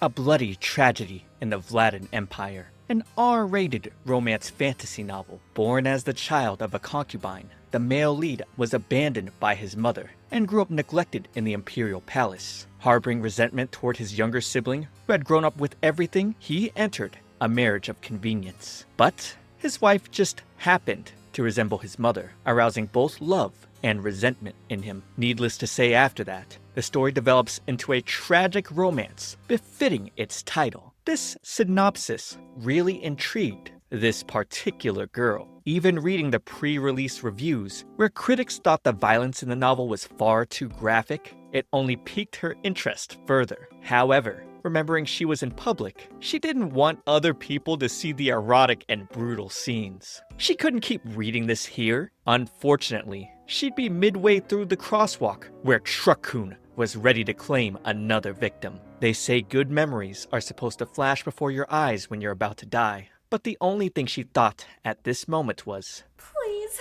A bloody tragedy in the Vladan Empire. An R-rated romance fantasy novel. Born as the child of a concubine, the male lead was abandoned by his mother and grew up neglected in the imperial palace. Harboring resentment toward his younger sibling, who had grown up with everything, he entered a marriage of convenience. But his wife just happened to resemble his mother, arousing both love and resentment in him. Needless to say, after that, the story develops into a tragic romance befitting its title. This synopsis really intrigued this particular girl. Even reading the pre-release reviews, where critics thought the violence in the novel was far too graphic, it only piqued her interest further. However, remembering she was in public, she didn't want other people to see the erotic and brutal scenes. She couldn't keep reading this here. Unfortunately, she'd be midway through the crosswalk, where Truck-kun was ready to claim another victim. They say good memories are supposed to flash before your eyes when you're about to die. But the only thing she thought at this moment was, "Please,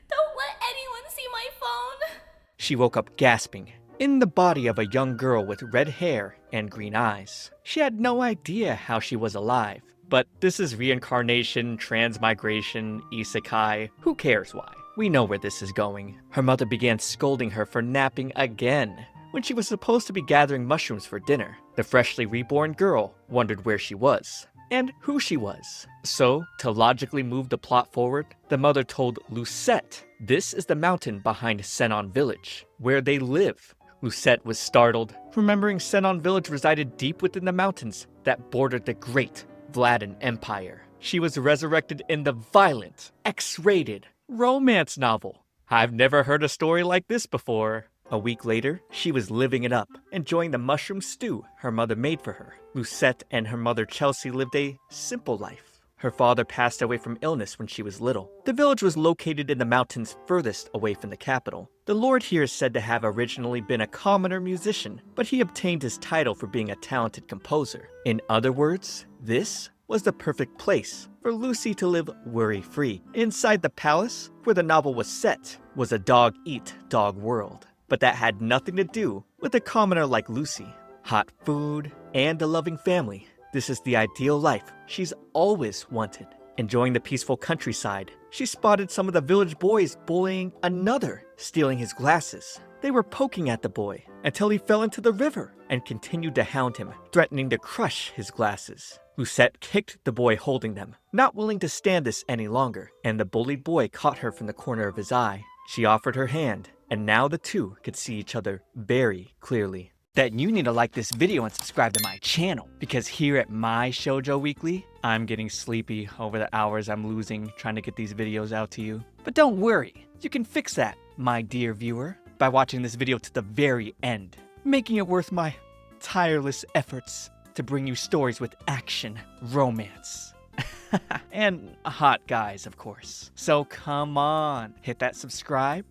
don't let anyone see my phone." She woke up gasping, in the body of a young girl with red hair and green eyes. She had no idea how she was alive. But this is reincarnation, transmigration, isekai. Who cares why? We know where this is going. Her mother began scolding her for napping again, when she was supposed to be gathering mushrooms for dinner. The freshly reborn girl wondered where she was, and who she was. So, to logically move the plot forward, the mother told Lucette this is the mountain behind Senon Village, where they live. Lucette was startled, remembering Senon Village resided deep within the mountains that bordered the great Vladan Empire. She was resurrected in the violent, X-rated romance novel. I've never heard a story like this before. A week later, she was living it up, enjoying the mushroom stew her mother made for her. Lucette and her mother Chelsea lived a simple life. Her father passed away from illness when she was little. The village was located in the mountains furthest away from the capital. The lord here is said to have originally been a commoner musician, but he obtained his title for being a talented composer. In other words, this was the perfect place for Lucy to live worry-free. Inside the palace, where the novel was set, was a dog-eat-dog world. But that had nothing to do with a commoner like Lucy. Hot food and a loving family. This is the ideal life she's always wanted. Enjoying the peaceful countryside, she spotted some of the village boys bullying another, stealing his glasses. They were poking at the boy until he fell into the river and continued to hound him, threatening to crush his glasses. Lucette kicked the boy holding them, not willing to stand this any longer, and the bullied boy caught her from the corner of his eye. She offered her hand, and now the two could see each other very clearly. Then you need to like this video and subscribe to my channel, because here at My Shoujo Weekly, I'm getting sleepy over the hours I'm losing trying to get these videos out to you. But don't worry, you can fix that, my dear viewer, by watching this video to the very end, making it worth my tireless efforts to bring you stories with action, romance, and hot guys, of course. So come on, hit that subscribe.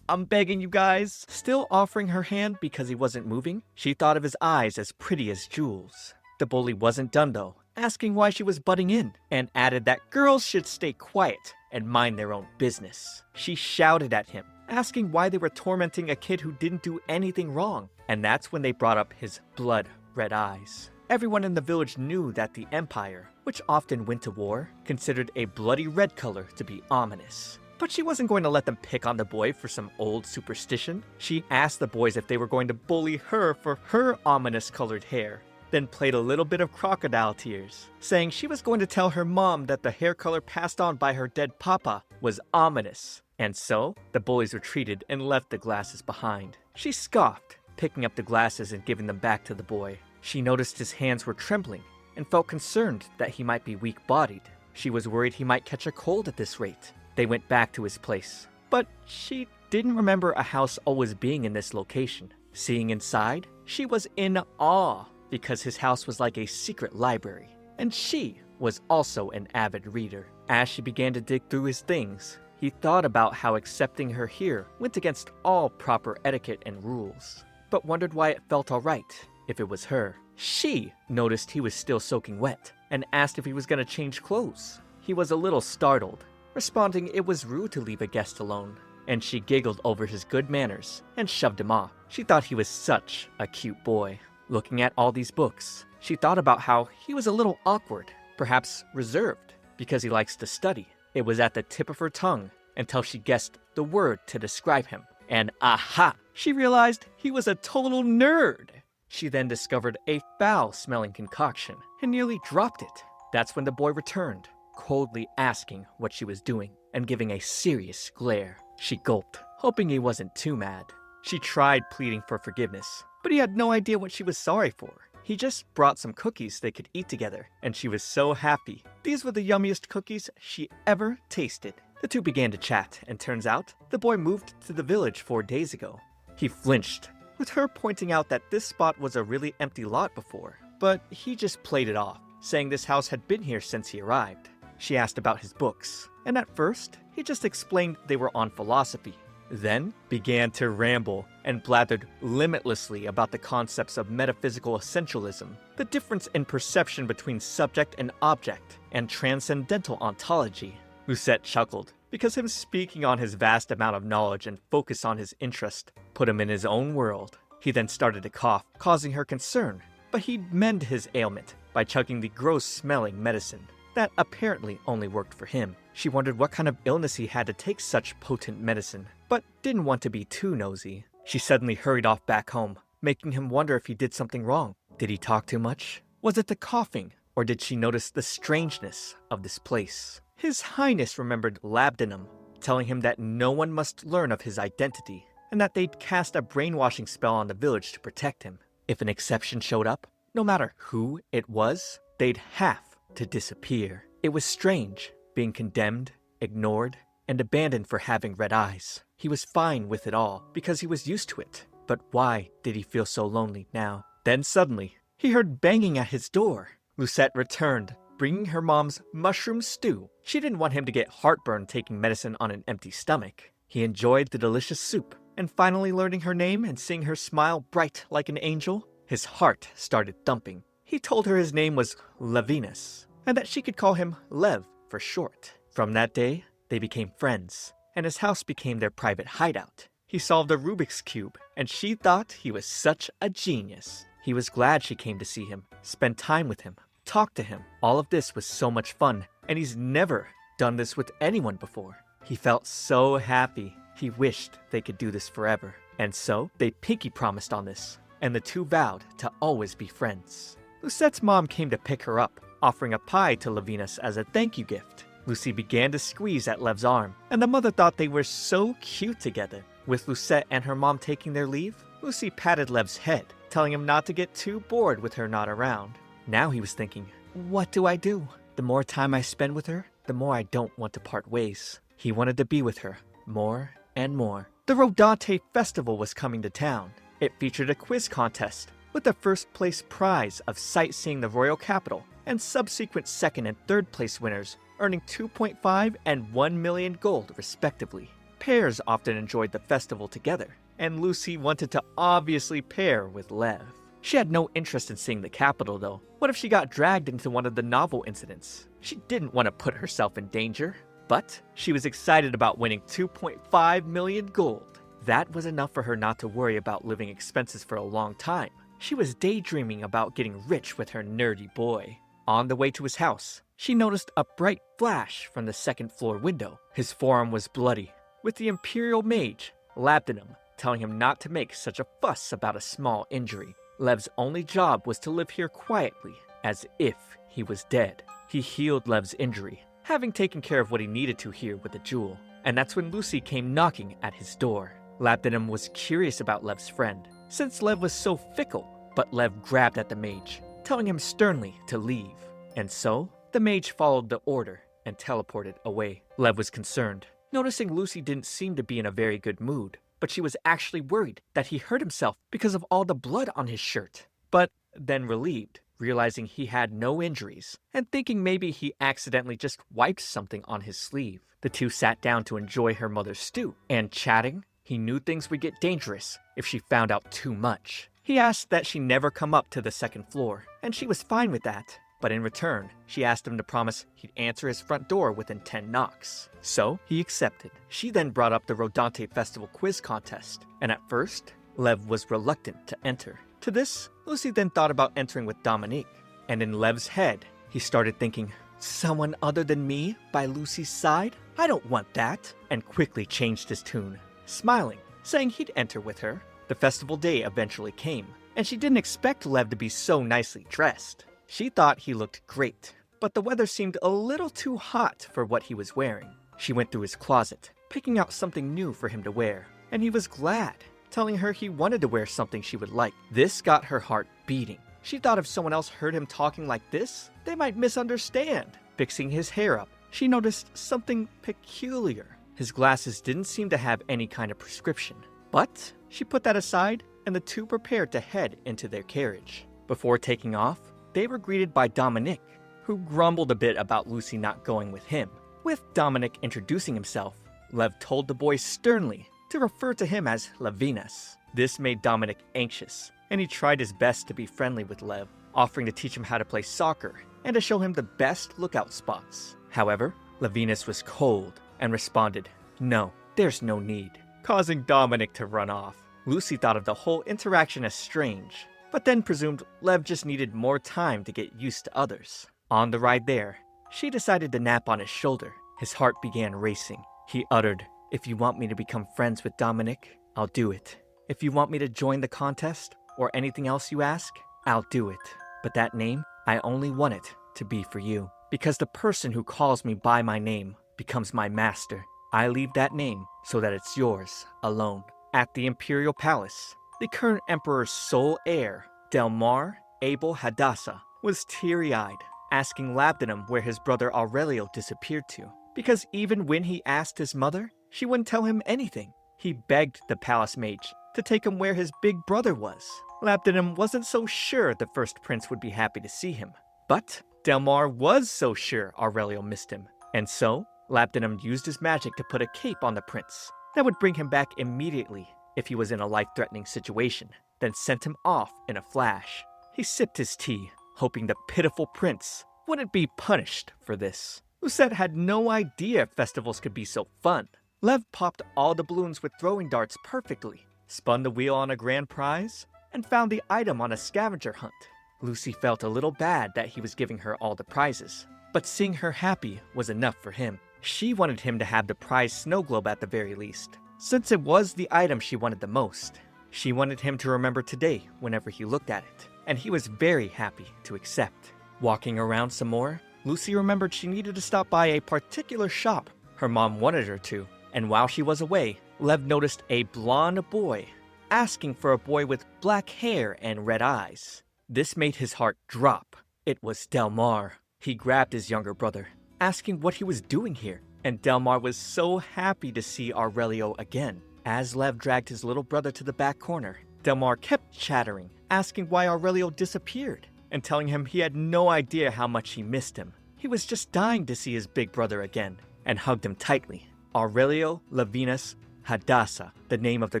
I'm begging you guys. Still offering her hand because he wasn't moving, she thought of his eyes as pretty as jewels. The bully wasn't done though, asking why she was butting in, and added that girls should stay quiet and mind their own business. She shouted at him, asking why they were tormenting a kid who didn't do anything wrong, and that's when they brought up his blood-red eyes. Everyone in the village knew that the Empire, which often went to war, considered a bloody red color to be ominous. But she wasn't going to let them pick on the boy for some old superstition. She asked the boys if they were going to bully her for her ominous colored hair, then played a little bit of crocodile tears, saying she was going to tell her mom that the hair color passed on by her dead papa was ominous. And so, the bullies retreated and left the glasses behind. She scoffed, picking up the glasses and giving them back to the boy. She noticed his hands were trembling and felt concerned that he might be weak-bodied. She was worried he might catch a cold at this rate. They went back to his place, but she didn't remember a house always being in this location. Seeing inside, she was in awe because his house was like a secret library, and she was also an avid reader. As she began to dig through his things, he thought about how accepting her here went against all proper etiquette and rules, but wondered why it felt alright if it was her. She noticed he was still soaking wet and asked if he was going to change clothes. He was a little startled, responding it was rude to leave a guest alone, and she giggled over his good manners and shoved him off. She thought he was such a cute boy. Looking at all these books, she thought about how he was a little awkward, perhaps reserved, because he likes to study. It was at the tip of her tongue until she guessed the word to describe him. And aha! She realized he was a total nerd! She then discovered a foul-smelling concoction and nearly dropped it. That's when the boy returned, coldly asking what she was doing and giving a serious glare. She gulped, hoping he wasn't too mad. She tried pleading for forgiveness, but he had no idea what she was sorry for. He just brought some cookies they could eat together, and she was so happy. These were the yummiest cookies she ever tasted. The two began to chat, and turns out the boy moved to the village 4 days ago. He flinched, with her pointing out that this spot was a really empty lot before, but he just played it off, saying this house had been here since he arrived. She asked about his books, and at first, he just explained they were on philosophy, then began to ramble and blathered limitlessly about the concepts of metaphysical essentialism, the difference in perception between subject and object, and transcendental ontology. Lucette chuckled, because him speaking on his vast amount of knowledge and focus on his interest put him in his own world. He then started to cough, causing her concern, but he'd mend his ailment by chugging the gross-smelling medicine that apparently only worked for him. She wondered what kind of illness he had to take such potent medicine, but didn't want to be too nosy. She suddenly hurried off back home, making him wonder if he did something wrong. Did he talk too much? Was it the coughing, or did she notice the strangeness of this place? His Highness remembered Labdanum, telling him that no one must learn of his identity, and that they'd cast a brainwashing spell on the village to protect him. If an exception showed up, no matter who it was, they'd have to disappear. It was strange, being condemned, ignored, and abandoned for having red eyes. He was fine with it all, because he was used to it. But why did he feel so lonely now? Then suddenly, he heard banging at his door. Lucette returned, bringing her mom's mushroom stew. She didn't want him to get heartburn taking medicine on an empty stomach. He enjoyed the delicious soup, and finally learning her name and seeing her smile bright like an angel, his heart started thumping. He told her his name was Levinus, and that she could call him Lev for short. From that day, they became friends, and his house became their private hideout. He solved a Rubik's Cube, and she thought he was such a genius. He was glad she came to see him, spend time with him, talk to him. All of this was so much fun, and he's never done this with anyone before. He felt so happy. He wished they could do this forever. And so, they pinky promised on this, and the two vowed to always be friends. Lucette's mom came to pick her up, offering a pie to Levinus as a thank you gift. Lucy began to squeeze at Lev's arm, and the mother thought they were so cute together. With Lucette and her mom taking their leave, Lucy patted Lev's head, telling him not to get too bored with her not around. Now he was thinking, what do I do? The more time I spend with her, the more I don't want to part ways. He wanted to be with her, more and more. The Rodante Festival was coming to town. It featured a quiz contest, with the first place prize of sightseeing the royal capital, and subsequent second and third place winners earning 2.5 and 1 million gold respectively. Pairs often enjoyed the festival together, and Lucy wanted to obviously pair with Lev. She had no interest in seeing the capital though. What if she got dragged into one of the novel incidents? She didn't want to put herself in danger, but she was excited about winning 2.5 million gold. That was enough for her not to worry about living expenses for a long time. She was daydreaming about getting rich with her nerdy boy. On the way to his house, she noticed a bright flash from the second floor window. His forearm was bloody, with the Imperial Mage, Labdanum, telling him not to make such a fuss about a small injury. Lev's only job was to live here quietly, as if he was dead. He healed Lev's injury, having taken care of what he needed to here with the jewel. And that's when Lucy came knocking at his door. Labdanum was curious about Lev's friend, since Lev was so fickle, but Lev grabbed at the mage, telling him sternly to leave. And so, the mage followed the order and teleported away. Lev was concerned, noticing Lucy didn't seem to be in a very good mood, but she was actually worried that he hurt himself because of all the blood on his shirt. But then relieved, realizing he had no injuries, and thinking maybe he accidentally just wiped something on his sleeve. The two sat down to enjoy her mother's stew, and chatting, he knew things would get dangerous if she found out too much. He asked that she never come up to the second floor, and she was fine with that. But in return, she asked him to promise he'd answer his front door within 10 knocks. So, he accepted. She then brought up the Rodante Festival quiz contest, and at first, Lev was reluctant to enter. To To this, Lucy then thought about entering with Dominique, and in Lev's head, he started thinking, someone other than me by Lucy's side? I don't want that, and quickly changed his tune, smiling, saying he'd enter with her. The festival day eventually came, and she didn't expect Lev to be so nicely dressed. She thought he looked great, but the weather seemed a little too hot for what he was wearing. She went through his closet, picking out something new for him to wear, and he was glad, telling her he wanted to wear something she would like. This got her heart beating. She thought if someone else heard him talking like this, they might misunderstand. Fixing his hair up, she noticed something peculiar. His glasses didn't seem to have any kind of prescription. But she put that aside, and the two prepared to head into their carriage. Before taking off, they were greeted by Dominic, who grumbled a bit about Lucy not going with him. With Dominic introducing himself, Lev told the boys sternly to refer to him as Levinas. This made Dominic anxious, and he tried his best to be friendly with Lev, offering to teach him how to play soccer and to show him the best lookout spots. However, Levinas was cold and responded, "No, there's no need," causing Dominic to run off. Lucy thought of the whole interaction as strange, but then presumed Lev just needed more time to get used to others. On the ride there, she decided to nap on his shoulder. His heart began racing. He uttered, "If you want me to become friends with Dominic, I'll do it. If you want me to join the contest, or anything else you ask, I'll do it. But that name, I only want it to be for you. Because the person who calls me by my name becomes my master. I leave that name so that it's yours alone." At the Imperial Palace, the current Emperor's sole heir, Delmar Abel Hadassah, was teary-eyed, asking Labdanum where his brother Aurelio disappeared to. Because even when he asked his mother, she wouldn't tell him anything. He begged the palace mage to take him where his big brother was. Labdanum wasn't so sure the first prince would be happy to see him. But Delmar was so sure Aurelio missed him. And so, Labdanum used his magic to put a cape on the prince that would bring him back immediately if he was in a life-threatening situation, then sent him off in a flash. He sipped his tea, hoping the pitiful prince wouldn't be punished for this. Lucette had no idea festivals could be so fun. Lev popped all the balloons with throwing darts perfectly, spun the wheel on a grand prize, and found the item on a scavenger hunt. Lucy felt a little bad that he was giving her all the prizes, but seeing her happy was enough for him. She wanted him to have the prize snow globe at the very least, since it was the item she wanted the most. She wanted him to remember today whenever he looked at it, and he was very happy to accept. Walking around some more, Lucy remembered she needed to stop by a particular shop her mom wanted her to, and while she was away, Lev noticed a blonde boy asking for a boy with black hair and red eyes. This made his heart drop. It was Delmar. He grabbed his younger brother, asking what he was doing here, and Delmar was so happy to see Aurelio again. As Lev dragged his little brother to the back corner, Delmar kept chattering, asking why Aurelio disappeared, and telling him he had no idea how much he missed him. He was just dying to see his big brother again, and hugged him tightly. Aurelio Levinas Hadassah, the name of the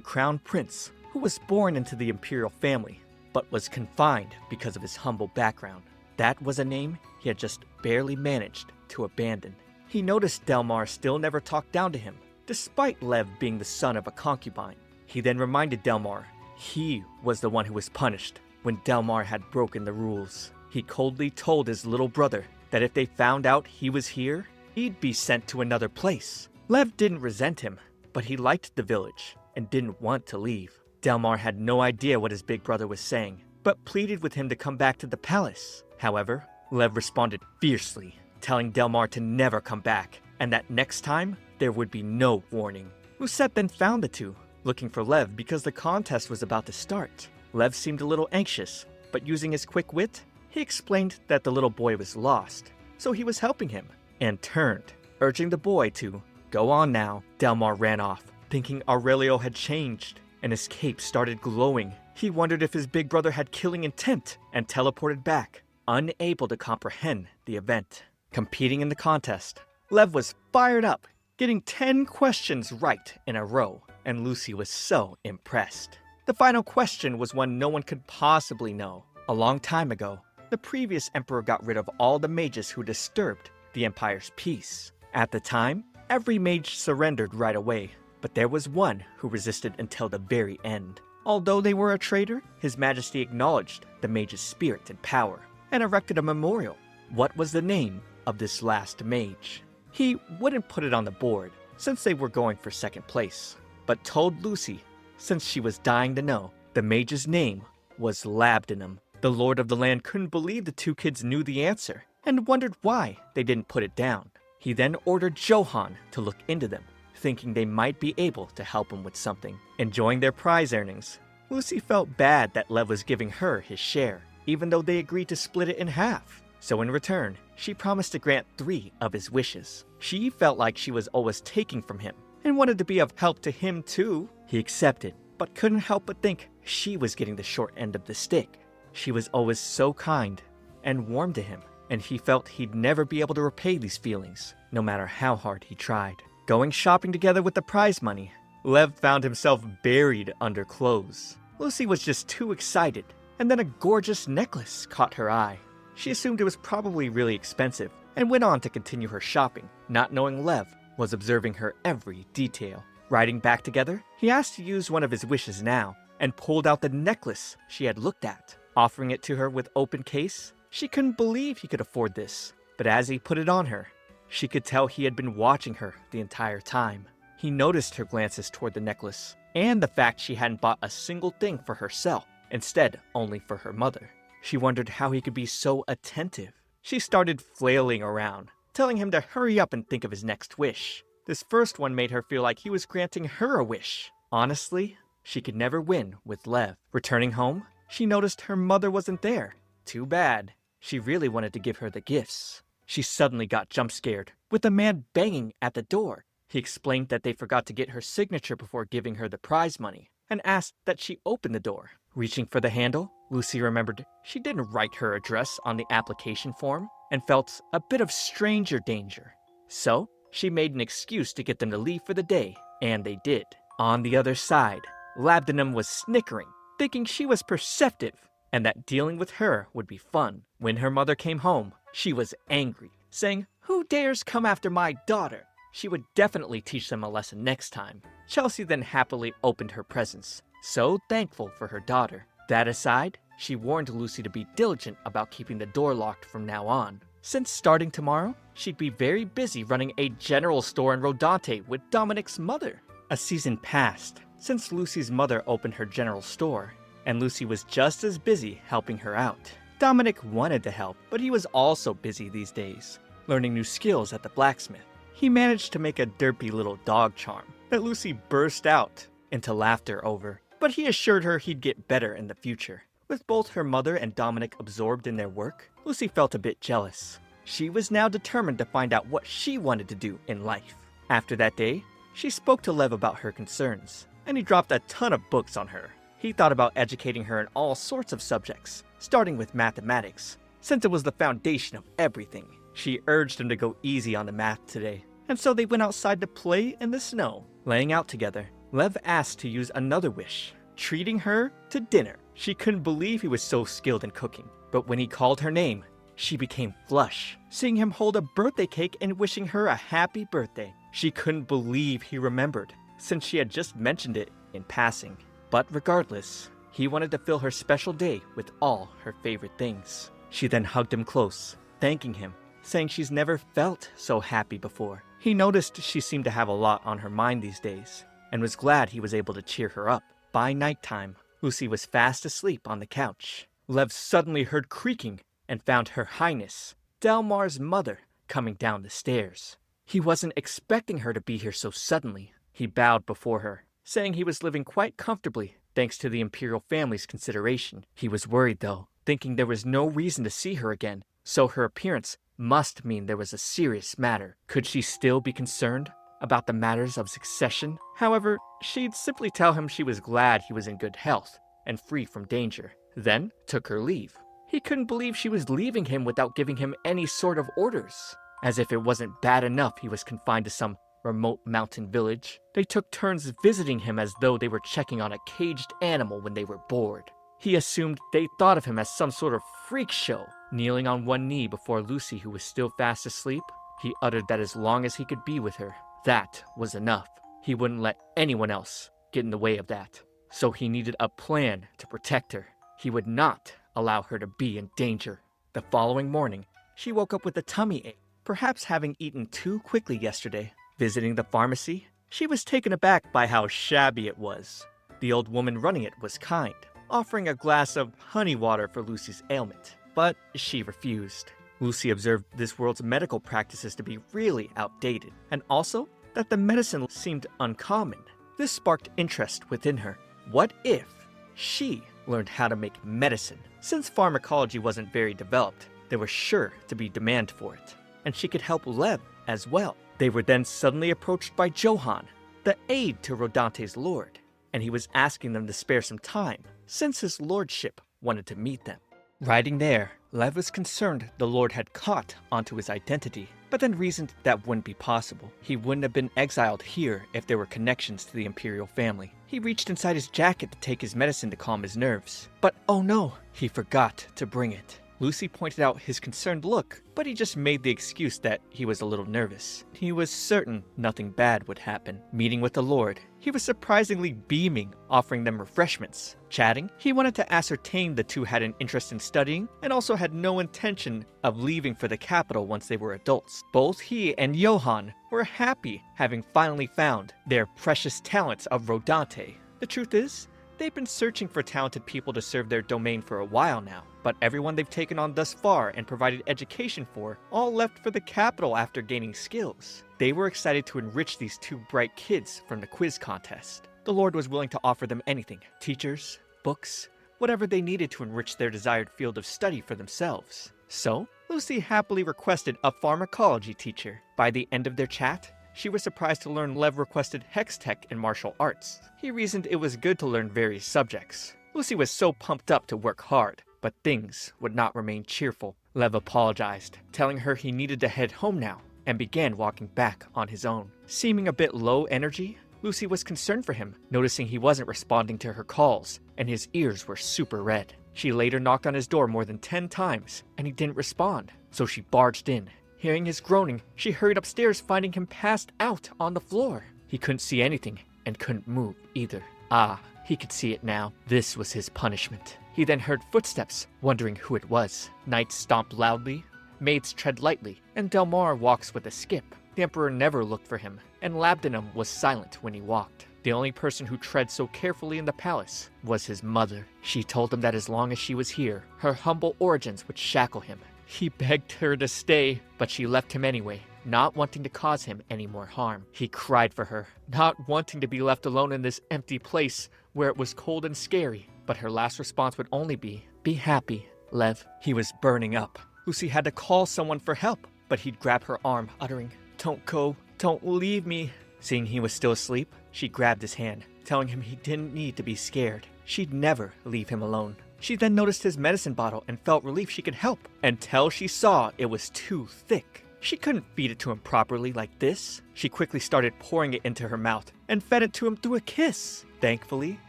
crown prince who was born into the imperial family, but was confined because of his humble background. That was a name he had just barely managed to abandon. He noticed Delmar still never talked down to him, despite Lev being the son of a concubine. He then reminded Delmar he was the one who was punished when Delmar had broken the rules. He coldly told his little brother that if they found out he was here, he'd be sent to another place. Lev didn't resent him, but he liked the village and didn't want to leave. Delmar had no idea what his big brother was saying, but pleaded with him to come back to the palace. However, Lev responded fiercely, telling Delmar to never come back, and that next time, there would be no warning. Lucette then found the two, looking for Lev because the contest was about to start. Lev seemed a little anxious, but using his quick wit, he explained that the little boy was lost, so he was helping him, and turned, urging the boy to go on now. Delmar ran off, thinking Aurelio had changed, and his cape started glowing. He wondered if his big brother had killing intent, and teleported back, unable to comprehend the event. Competing in the contest, Lev was fired up, getting 10 questions right in a row, and Lucy was so impressed. The final question was one no one could possibly know. A long time ago, the previous emperor got rid of all the mages who disturbed the empire's peace. At the time, every mage surrendered right away, but there was one who resisted until the very end. Although they were a traitor, His Majesty acknowledged the mage's spirit and power and erected a memorial. What was the name of this last mage? He wouldn't put it on the board since they were going for second place, but told Lucy, since she was dying to know, the mage's name was Labdanum. The lord of the land couldn't believe the two kids knew the answer and wondered why they didn't put it down. He then ordered Johan to look into them, thinking they might be able to help him with something. Enjoying their prize earnings, Lucy felt bad that Lev was giving her his share, even though they agreed to split it in half. So in return, she promised to grant 3 of his wishes. She felt like she was always taking from him and wanted to be of help to him too. He accepted, but couldn't help but think she was getting the short end of the stick. She was always so kind and warm to him, and he felt he'd never be able to repay these feelings, no matter how hard he tried. Going shopping together with the prize money, Lev found himself buried under clothes. Lucy was just too excited, and then a gorgeous necklace caught her eye. She assumed it was probably really expensive, and went on to continue her shopping, not knowing Lev was observing her every detail. Riding back together, he asked to use one of his wishes now, and pulled out the necklace she had looked at. Offering it to her with open case, she couldn't believe he could afford this. But as he put it on her, she could tell he had been watching her the entire time. He noticed her glances toward the necklace, and the fact she hadn't bought a single thing for herself, instead only for her mother. She wondered how he could be so attentive. She started flailing around, telling him to hurry up and think of his next wish. This first one made her feel like he was granting her a wish. Honestly, she could never win with Lev. Returning home, she noticed her mother wasn't there. Too bad. She really wanted to give her the gifts. She suddenly got jump-scared with a man banging at the door. He explained that they forgot to get her signature before giving her the prize money, and asked that she open the door. Reaching for the handle, Lucy remembered she didn't write her address on the application form and felt a bit of stranger danger. So, she made an excuse to get them to leave for the day, and they did. On the other side, Labdanum was snickering, thinking she was perceptive and that dealing with her would be fun. When her mother came home, she was angry, saying, "Who dares come after my daughter?" She would definitely teach them a lesson next time. Chelsea then happily opened her presents, so thankful for her daughter. That aside, she warned Lucy to be diligent about keeping the door locked from now on, since starting tomorrow, she'd be very busy running a general store in Rodante with Dominic's mother. A season passed since Lucy's mother opened her general store, and Lucy was just as busy helping her out. Dominic wanted to help, but he was also busy these days, learning new skills at the blacksmith. He managed to make a derpy little dog charm that Lucy burst out into laughter over, but he assured her he'd get better in the future. With both her mother and Dominic absorbed in their work, Lucy felt a bit jealous. She was now determined to find out what she wanted to do in life. After that day, she spoke to Lev about her concerns, and he dropped a ton of books on her. He thought about educating her in all sorts of subjects, starting with mathematics, since it was the foundation of everything. She urged him to go easy on the math today, and so they went outside to play in the snow. Laying out together, Lev asked to use another wish, treating her to dinner. She couldn't believe he was so skilled in cooking, but when he called her name, she became flush, seeing him hold a birthday cake and wishing her a happy birthday. She couldn't believe he remembered, since she had just mentioned it in passing. But regardless, he wanted to fill her special day with all her favorite things. She then hugged him close, thanking him, saying she's never felt so happy before. He noticed she seemed to have a lot on her mind these days, and was glad he was able to cheer her up. By nighttime, Lucy was fast asleep on the couch. Lev suddenly heard creaking and found Her Highness, Delmar's mother, coming down the stairs. He wasn't expecting her to be here so suddenly. He bowed before her, saying he was living quite comfortably thanks to the imperial family's consideration. He was worried though, thinking there was no reason to see her again, so her appearance must mean there was a serious matter. Could she still be concerned about the matters of succession? However, she'd simply tell him she was glad he was in good health and free from danger, then took her leave. He couldn't believe she was leaving him without giving him any sort of orders. As if it wasn't bad enough he was confined to some remote mountain village, they took turns visiting him as though they were checking on a caged animal when they were bored. He assumed they thought of him as some sort of freak show. Kneeling on one knee before Lucy, who was still fast asleep, he uttered that as long as he could be with her, that was enough. He wouldn't let anyone else get in the way of that. so he needed a plan to protect her. He would not allow her to be in danger. The following morning, she woke up with a tummy ache, perhaps having eaten too quickly yesterday. Visiting the pharmacy, she was taken aback by how shabby it was. The old woman running it was kind, offering a glass of honey water for Lucy's ailment, but she refused. Lucy observed this world's medical practices to be really outdated, and also that the medicine seemed uncommon. This sparked interest within her. What if she learned how to make medicine? Since pharmacology wasn't very developed, there was sure to be demand for it, and she could help Lev as well. They were then suddenly approached by Johan, the aide to Rodante's lord, and he was asking them to spare some time, since his lordship wanted to meet them. Riding there, Lev was concerned the lord had caught onto his identity, but then reasoned that wouldn't be possible. He wouldn't have been exiled here if there were connections to the imperial family. He reached inside his jacket to take his medicine to calm his nerves, but oh no, he forgot to bring it. Lucy pointed out his concerned look, but he just made the excuse that he was a little nervous. He was certain nothing bad would happen. Meeting with the Lord, he was surprisingly beaming, offering them refreshments. Chatting, he wanted to ascertain the two had an interest in studying and also had no intention of leaving for the capital once they were adults. Both he and Johan were happy having finally found their precious talents of Rodante. The truth is, they've been searching for talented people to serve their domain for a while now, but everyone they've taken on thus far and provided education for all left for the capital after gaining skills. They were excited to enrich these two bright kids from the quiz contest. The Lord was willing to offer them anything, teachers, books, whatever they needed to enrich their desired field of study for themselves. So, Lucy happily requested a pharmacology teacher. By the end of their chat, she was surprised to learn Lev requested Hex Tech and martial arts. He reasoned it was good to learn various subjects. Lucy was so pumped up to work hard, but things would not remain cheerful. Lev apologized, telling her he needed to head home now, and began walking back on his own. Seeming a bit low energy, Lucy was concerned for him, noticing he wasn't responding to her calls, and his ears were super red. She later knocked on his door more than 10 times, and he didn't respond, so she barged in. Hearing his groaning, she hurried upstairs, finding him passed out on the floor. He couldn't see anything and couldn't move either. Ah, he could see it now. This was his punishment. He then heard footsteps, wondering who it was. Knights stomp loudly, maids tread lightly, and Delmar walks with a skip. The Emperor never looked for him, and Labdanum was silent when he walked. The only person who tread so carefully in the palace was his mother. She told him that as long as she was here, her humble origins would shackle him. He begged her to stay, but she left him anyway, not wanting to cause him any more harm. He cried for her, not wanting to be left alone in this empty place where it was cold and scary. But her last response would only be happy, Lev. He was burning up. Lucy had to call someone for help, but he'd grab her arm, uttering, "Don't go, don't leave me." Seeing he was still asleep, she grabbed his hand, telling him he didn't need to be scared. She'd never leave him alone. She then noticed his medicine bottle and felt relief she could help, until she saw it was too thick. She couldn't feed it to him properly like this. She quickly started pouring it into her mouth and fed it to him through a kiss. Thankfully,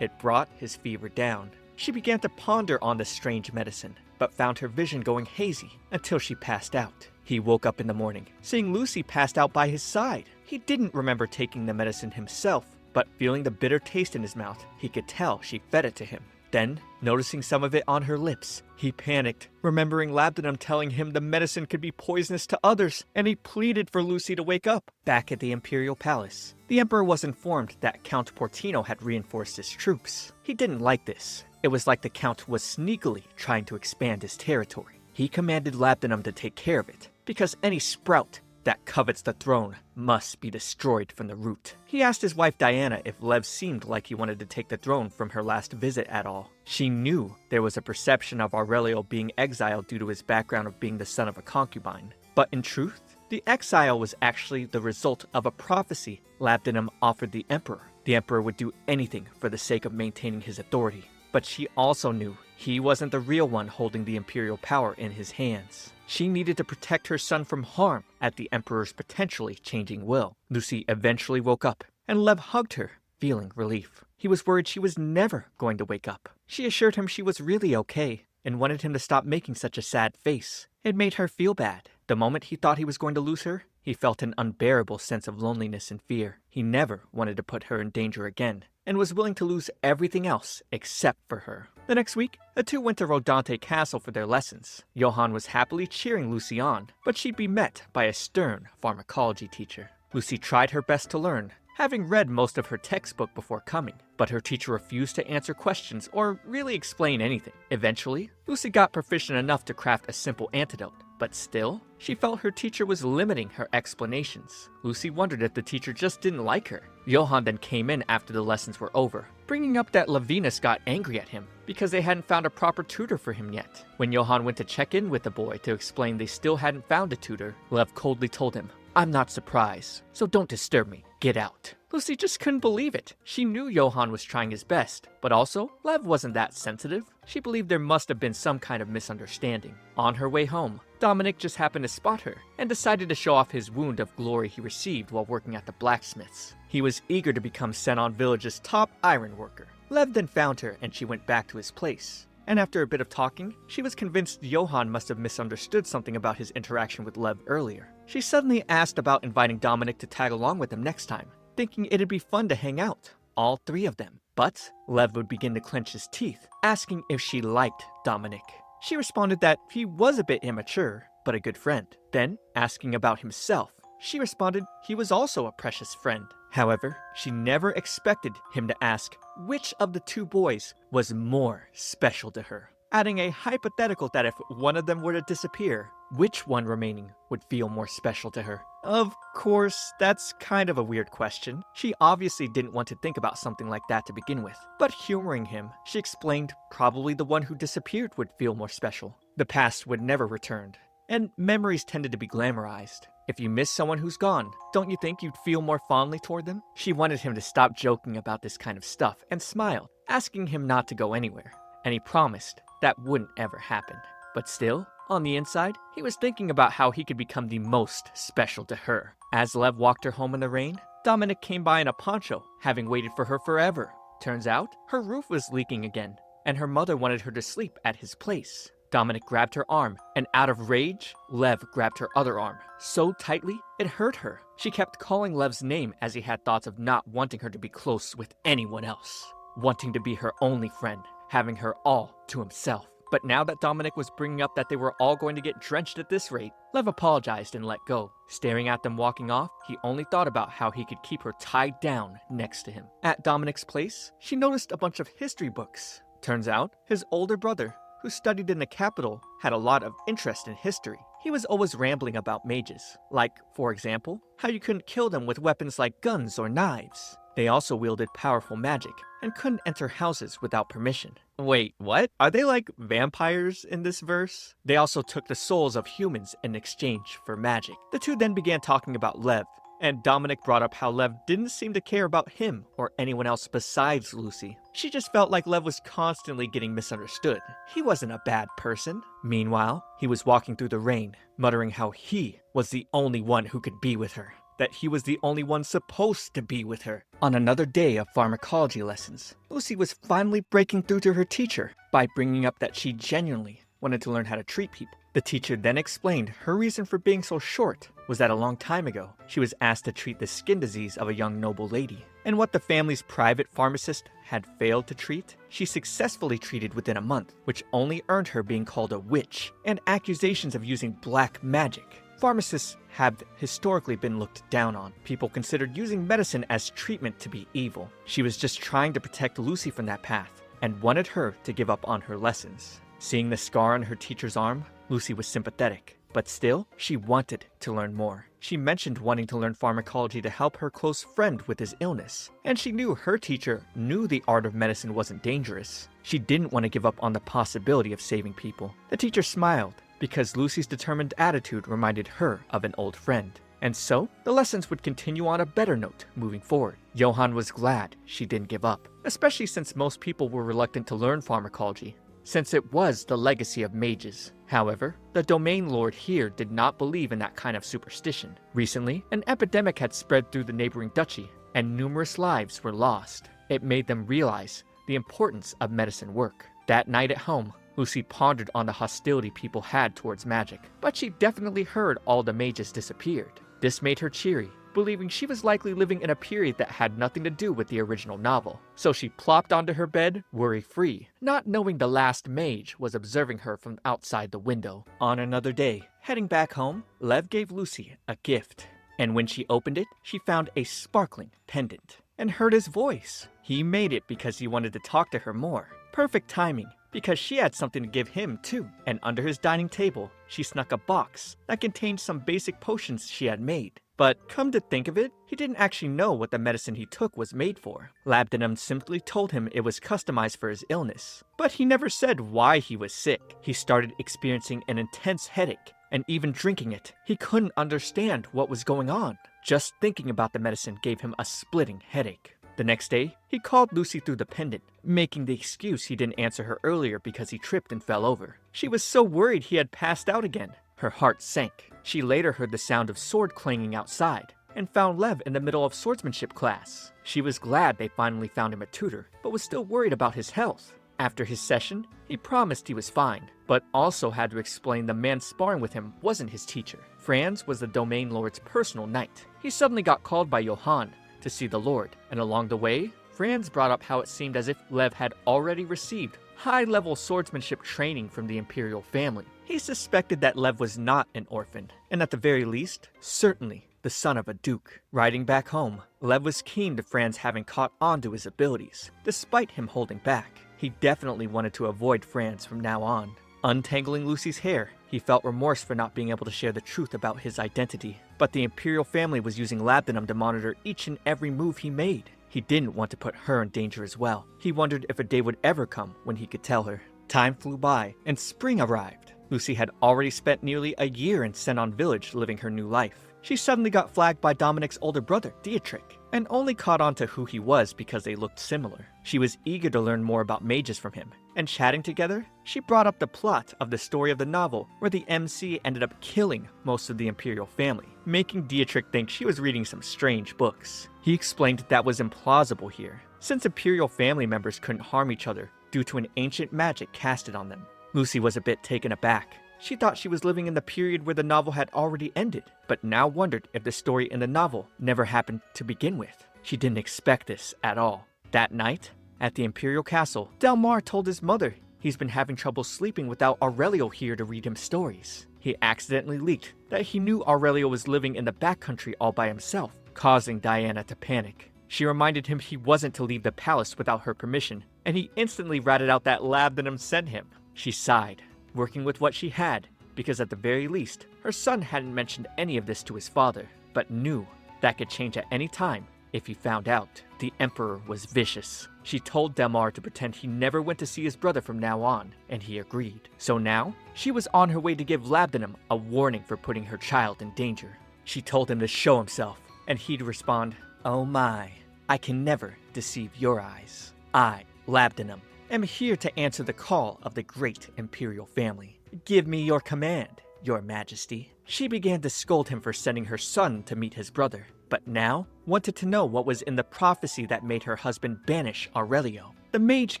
it brought his fever down. She began to ponder on this strange medicine, but found her vision going hazy until she passed out. He woke up in the morning, seeing Lucy passed out by his side. He didn't remember taking the medicine himself, but feeling the bitter taste in his mouth, he could tell she fed it to him. Then, noticing some of it on her lips, he panicked, remembering Labdanum telling him the medicine could be poisonous to others, and he pleaded for Lucy to wake up. Back at the Imperial Palace, the Emperor was informed that Count Portino had reinforced his troops. He didn't like this. It was like the Count was sneakily trying to expand his territory. He commanded Labdanum to take care of it, because any sprout that covets the throne must be destroyed from the root. He asked his wife Diana if Lev seemed like he wanted to take the throne from her last visit at all. She knew there was a perception of Aurelio being exiled due to his background of being the son of a concubine. But in truth, the exile was actually the result of a prophecy Labdanum offered the Emperor. The Emperor would do anything for the sake of maintaining his authority. But she also knew he wasn't the real one holding the imperial power in his hands. She needed to protect her son from harm at the Emperor's potentially changing will. Lucy eventually woke up, and Lev hugged her, feeling relief. He was worried she was never going to wake up. She assured him she was really okay, and wanted him to stop making such a sad face. It made her feel bad. The moment he thought he was going to lose her, he felt an unbearable sense of loneliness and fear. He never wanted to put her in danger again, and was willing to lose everything else except for her. The next week, the two went to Rodante Castle for their lessons. Johann was happily cheering Lucy on, but she'd be met by a stern pharmacology teacher. Lucy tried her best to learn, having read most of her textbook before coming, but her teacher refused to answer questions or really explain anything. Eventually, Lucy got proficient enough to craft a simple antidote, but still, she felt her teacher was limiting her explanations. Lucy wondered if the teacher just didn't like her. Johann then came in after the lessons were over, bringing up that Levinus got angry at him because they hadn't found a proper tutor for him yet. When Johann went to check in with the boy to explain they still hadn't found a tutor, Lev coldly told him, "I'm not surprised, so don't disturb me. Get out." Lucy just couldn't believe it. She knew Johann was trying his best, but also, Lev wasn't that sensitive. She believed there must have been some kind of misunderstanding. On her way home, Dominic just happened to spot her and decided to show off his wound of glory he received while working at the blacksmith's. He was eager to become Senon Village's top iron worker. Lev then found her and she went back to his place. And after a bit of talking, she was convinced Johann must have misunderstood something about his interaction with Lev earlier. She suddenly asked about inviting Dominic to tag along with them next time, thinking it'd be fun to hang out, all three of them. But Lev would begin to clench his teeth, asking if she liked Dominic. She responded that he was a bit immature, but a good friend. Then, asking about himself, she responded he was also a precious friend. However, she never expected him to ask which of the two boys was more special to her, adding a hypothetical that if one of them were to disappear, which one remaining would feel more special to her. Of course, that's kind of a weird question. She obviously didn't want to think about something like that to begin with. But humoring him, she explained probably the one who disappeared would feel more special. The past would never return, and memories tended to be glamorized. If you miss someone who's gone, don't you think you'd feel more fondly toward them? She wanted him to stop joking about this kind of stuff and smiled, asking him not to go anywhere. And he promised that wouldn't ever happen. But still, on the inside, he was thinking about how he could become the most special to her. As Lev walked her home in the rain, Dominic came by in a poncho, having waited for her forever. Turns out, her roof was leaking again, and her mother wanted her to sleep at his place. Dominic grabbed her arm, and out of rage, Lev grabbed her other arm, so tightly it hurt her. She kept calling Lev's name as he had thoughts of not wanting her to be close with anyone else, wanting to be her only friend, having her all to himself. But now that Dominic was bringing up that they were all going to get drenched at this rate, Lev apologized and let go. Staring at them walking off, he only thought about how he could keep her tied down next to him. At Dominic's place, she noticed a bunch of history books. Turns out, his older brother, who studied in the capital, had a lot of interest in history. He was always rambling about mages, like, for example, how you couldn't kill them with weapons like guns or knives. They also wielded powerful magic and couldn't enter houses without permission. Wait, what? Are they like vampires in this verse? They also took the souls of humans in exchange for magic. The two then began talking about Lev, and Dominic brought up how Lev didn't seem to care about him or anyone else besides Lucy. She just felt like Lev was constantly getting misunderstood. He wasn't a bad person. Meanwhile, he was walking through the rain, muttering how he was the only one who could be with her, that he was the only one supposed to be with her. On another day of pharmacology lessons, Lucy was finally breaking through to her teacher by bringing up that she genuinely wanted to learn how to treat people. The teacher then explained her reason for being so short was that a long time ago, she was asked to treat the skin disease of a young noble lady, and what the family's private pharmacist had failed to treat, she successfully treated within a month, which only earned her being called a witch and accusations of using black magic. Pharmacists have historically been looked down on. People considered using medicine as treatment to be evil. She was just trying to protect Lucy from that path, and wanted her to give up on her lessons. Seeing the scar on her teacher's arm, Lucy was sympathetic, but still, she wanted to learn more. She mentioned wanting to learn pharmacology to help her close friend with his illness, and she knew her teacher knew the art of medicine wasn't dangerous. She didn't want to give up on the possibility of saving people. The teacher smiled, because Lucy's determined attitude reminded her of an old friend. And so, the lessons would continue on a better note moving forward. Johann was glad she didn't give up, especially since most people were reluctant to learn pharmacology, since it was the legacy of mages. However, the domain lord here did not believe in that kind of superstition. Recently, an epidemic had spread through the neighboring duchy, and numerous lives were lost. It made them realize the importance of medicine work. That night at home, Lucy pondered on the hostility people had towards magic, but she definitely heard all the mages disappeared. This made her cheery, believing she was likely living in a period that had nothing to do with the original novel. So she plopped onto her bed, worry-free, not knowing the last mage was observing her from outside the window. On another day, heading back home, Lev gave Lucy a gift. And when she opened it, she found a sparkling pendant and heard his voice. He made it because he wanted to talk to her more. Perfect timing, because she had something to give him too. And under his dining table, she snuck a box that contained some basic potions she had made. But come to think of it, he didn't actually know what the medicine he took was made for. Labdanum simply told him it was customized for his illness. But he never said why he was sick. He started experiencing an intense headache, and even drinking it, he couldn't understand what was going on. Just thinking about the medicine gave him a splitting headache. The next day, he called Lucy through the pendant, making the excuse he didn't answer her earlier because he tripped and fell over. She was so worried he had passed out again. Her heart sank. She later heard the sound of sword clanging outside and found Lev in the middle of swordsmanship class. She was glad they finally found him a tutor, but was still worried about his health. After his session, he promised he was fine, but also had to explain the man sparring with him wasn't his teacher. Franz was the domain lord's personal knight. He suddenly got called by Johann to see the lord, and along the way, Franz brought up how it seemed as if Lev had already received high-level swordsmanship training from the imperial family. He suspected that Lev was not an orphan, and at the very least, certainly the son of a duke. Riding back home, Lev was keen to Franz having caught on to his abilities, despite him holding back. He definitely wanted to avoid Franz from now on. Untangling Lucy's hair, he felt remorse for not being able to share the truth about his identity. But the imperial family was using Labdanum to monitor each and every move he made. He didn't want to put her in danger as well. He wondered if a day would ever come when he could tell her. Time flew by, and spring arrived. Lucy had already spent nearly a year in Senon village living her new life. She suddenly got flagged by Dominic's older brother, Dietrich, and only caught on to who he was because they looked similar. She was eager to learn more about mages from him, and chatting together, she brought up the plot of the story of the novel where the MC ended up killing most of the imperial family, making Dietrich think she was reading some strange books. He explained that was implausible here, since imperial family members couldn't harm each other due to an ancient magic casted on them. Lucy was a bit taken aback. She thought she was living in the period where the novel had already ended, but now wondered if the story in the novel never happened to begin with. She didn't expect this at all. That night, at the Imperial Castle, Delmar told his mother he's been having trouble sleeping without Aurelio here to read him stories. He accidentally leaked that he knew Aurelio was living in the backcountry all by himself, causing Diana to panic. She reminded him he wasn't to leave the palace without her permission, and he instantly ratted out that Labdanum sent him. She sighed, working with what she had, because at the very least, her son hadn't mentioned any of this to his father, but knew that could change at any time if he found out. The Emperor was vicious. She told Delmar to pretend he never went to see his brother from now on, and he agreed. So now, she was on her way to give Labdanum a warning for putting her child in danger. She told him to show himself, and he'd respond, "Oh my, I can never deceive your eyes. I, Labdanum, am here to answer the call of the great imperial family. Give me your command, your majesty." She began to scold him for sending her son to meet his brother, but now wanted to know what was in the prophecy that made her husband banish Aurelio. The mage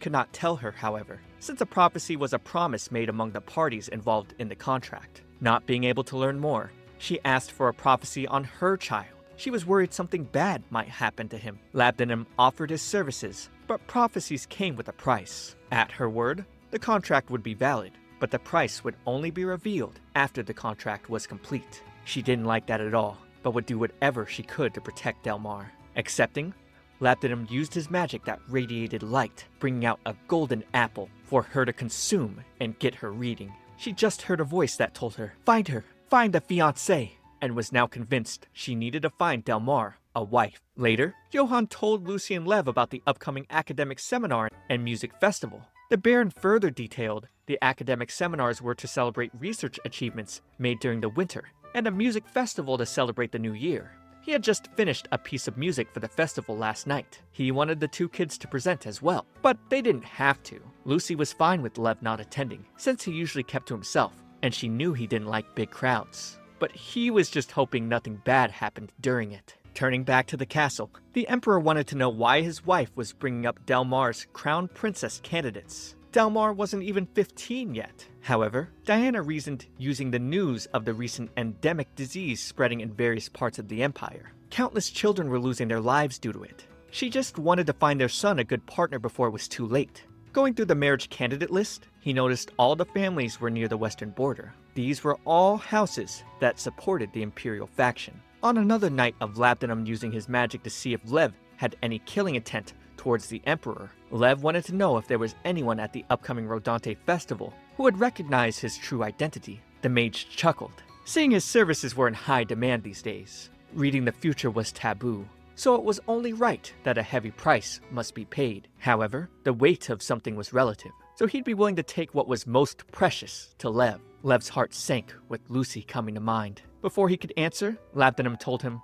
could not tell her, however, since a prophecy was a promise made among the parties involved in the contract. Not being able to learn more, she asked for a prophecy on her child. She was worried something bad might happen to him. Labdanum offered his services, but prophecies came with a price. At her word, the contract would be valid, but the price would only be revealed after the contract was complete. She didn't like that at all, but would do whatever she could to protect Delmar. Accepting, Labdanum used his magic that radiated light, bringing out a golden apple for her to consume and get her reading. She just heard a voice that told her, "Find her, find the fiancé," and was now convinced she needed to find Delmar a wife. Later, Johann told Lucy and Lev about the upcoming academic seminar and music festival. The Baron further detailed the academic seminars were to celebrate research achievements made during the winter, and a music festival to celebrate the new year. He had just finished a piece of music for the festival last night. He wanted the two kids to present as well, but they didn't have to. Lucy was fine with Lev not attending, since he usually kept to himself, and she knew he didn't like big crowds. But he was just hoping nothing bad happened during it. Turning back to the castle, the Emperor wanted to know why his wife was bringing up Delmar's crown princess candidates. Delmar wasn't even 15 yet. However, Diana reasoned using the news of the recent endemic disease spreading in various parts of the Empire. Countless children were losing their lives due to it. She just wanted to find their son a good partner before it was too late. Going through the marriage candidate list, he noticed all the families were near the western border. These were all houses that supported the Imperial faction. On another night of Labdanum using his magic to see if Lev had any killing intent towards the Emperor, Lev wanted to know if there was anyone at the upcoming Rodante festival who would recognize his true identity. The mage chuckled, seeing his services were in high demand these days. Reading the future was taboo, so it was only right that a heavy price must be paid. However, the weight of something was relative, so he'd be willing to take what was most precious to Lev. Lev's heart sank with Lucy coming to mind. Before he could answer, Labdanum told him,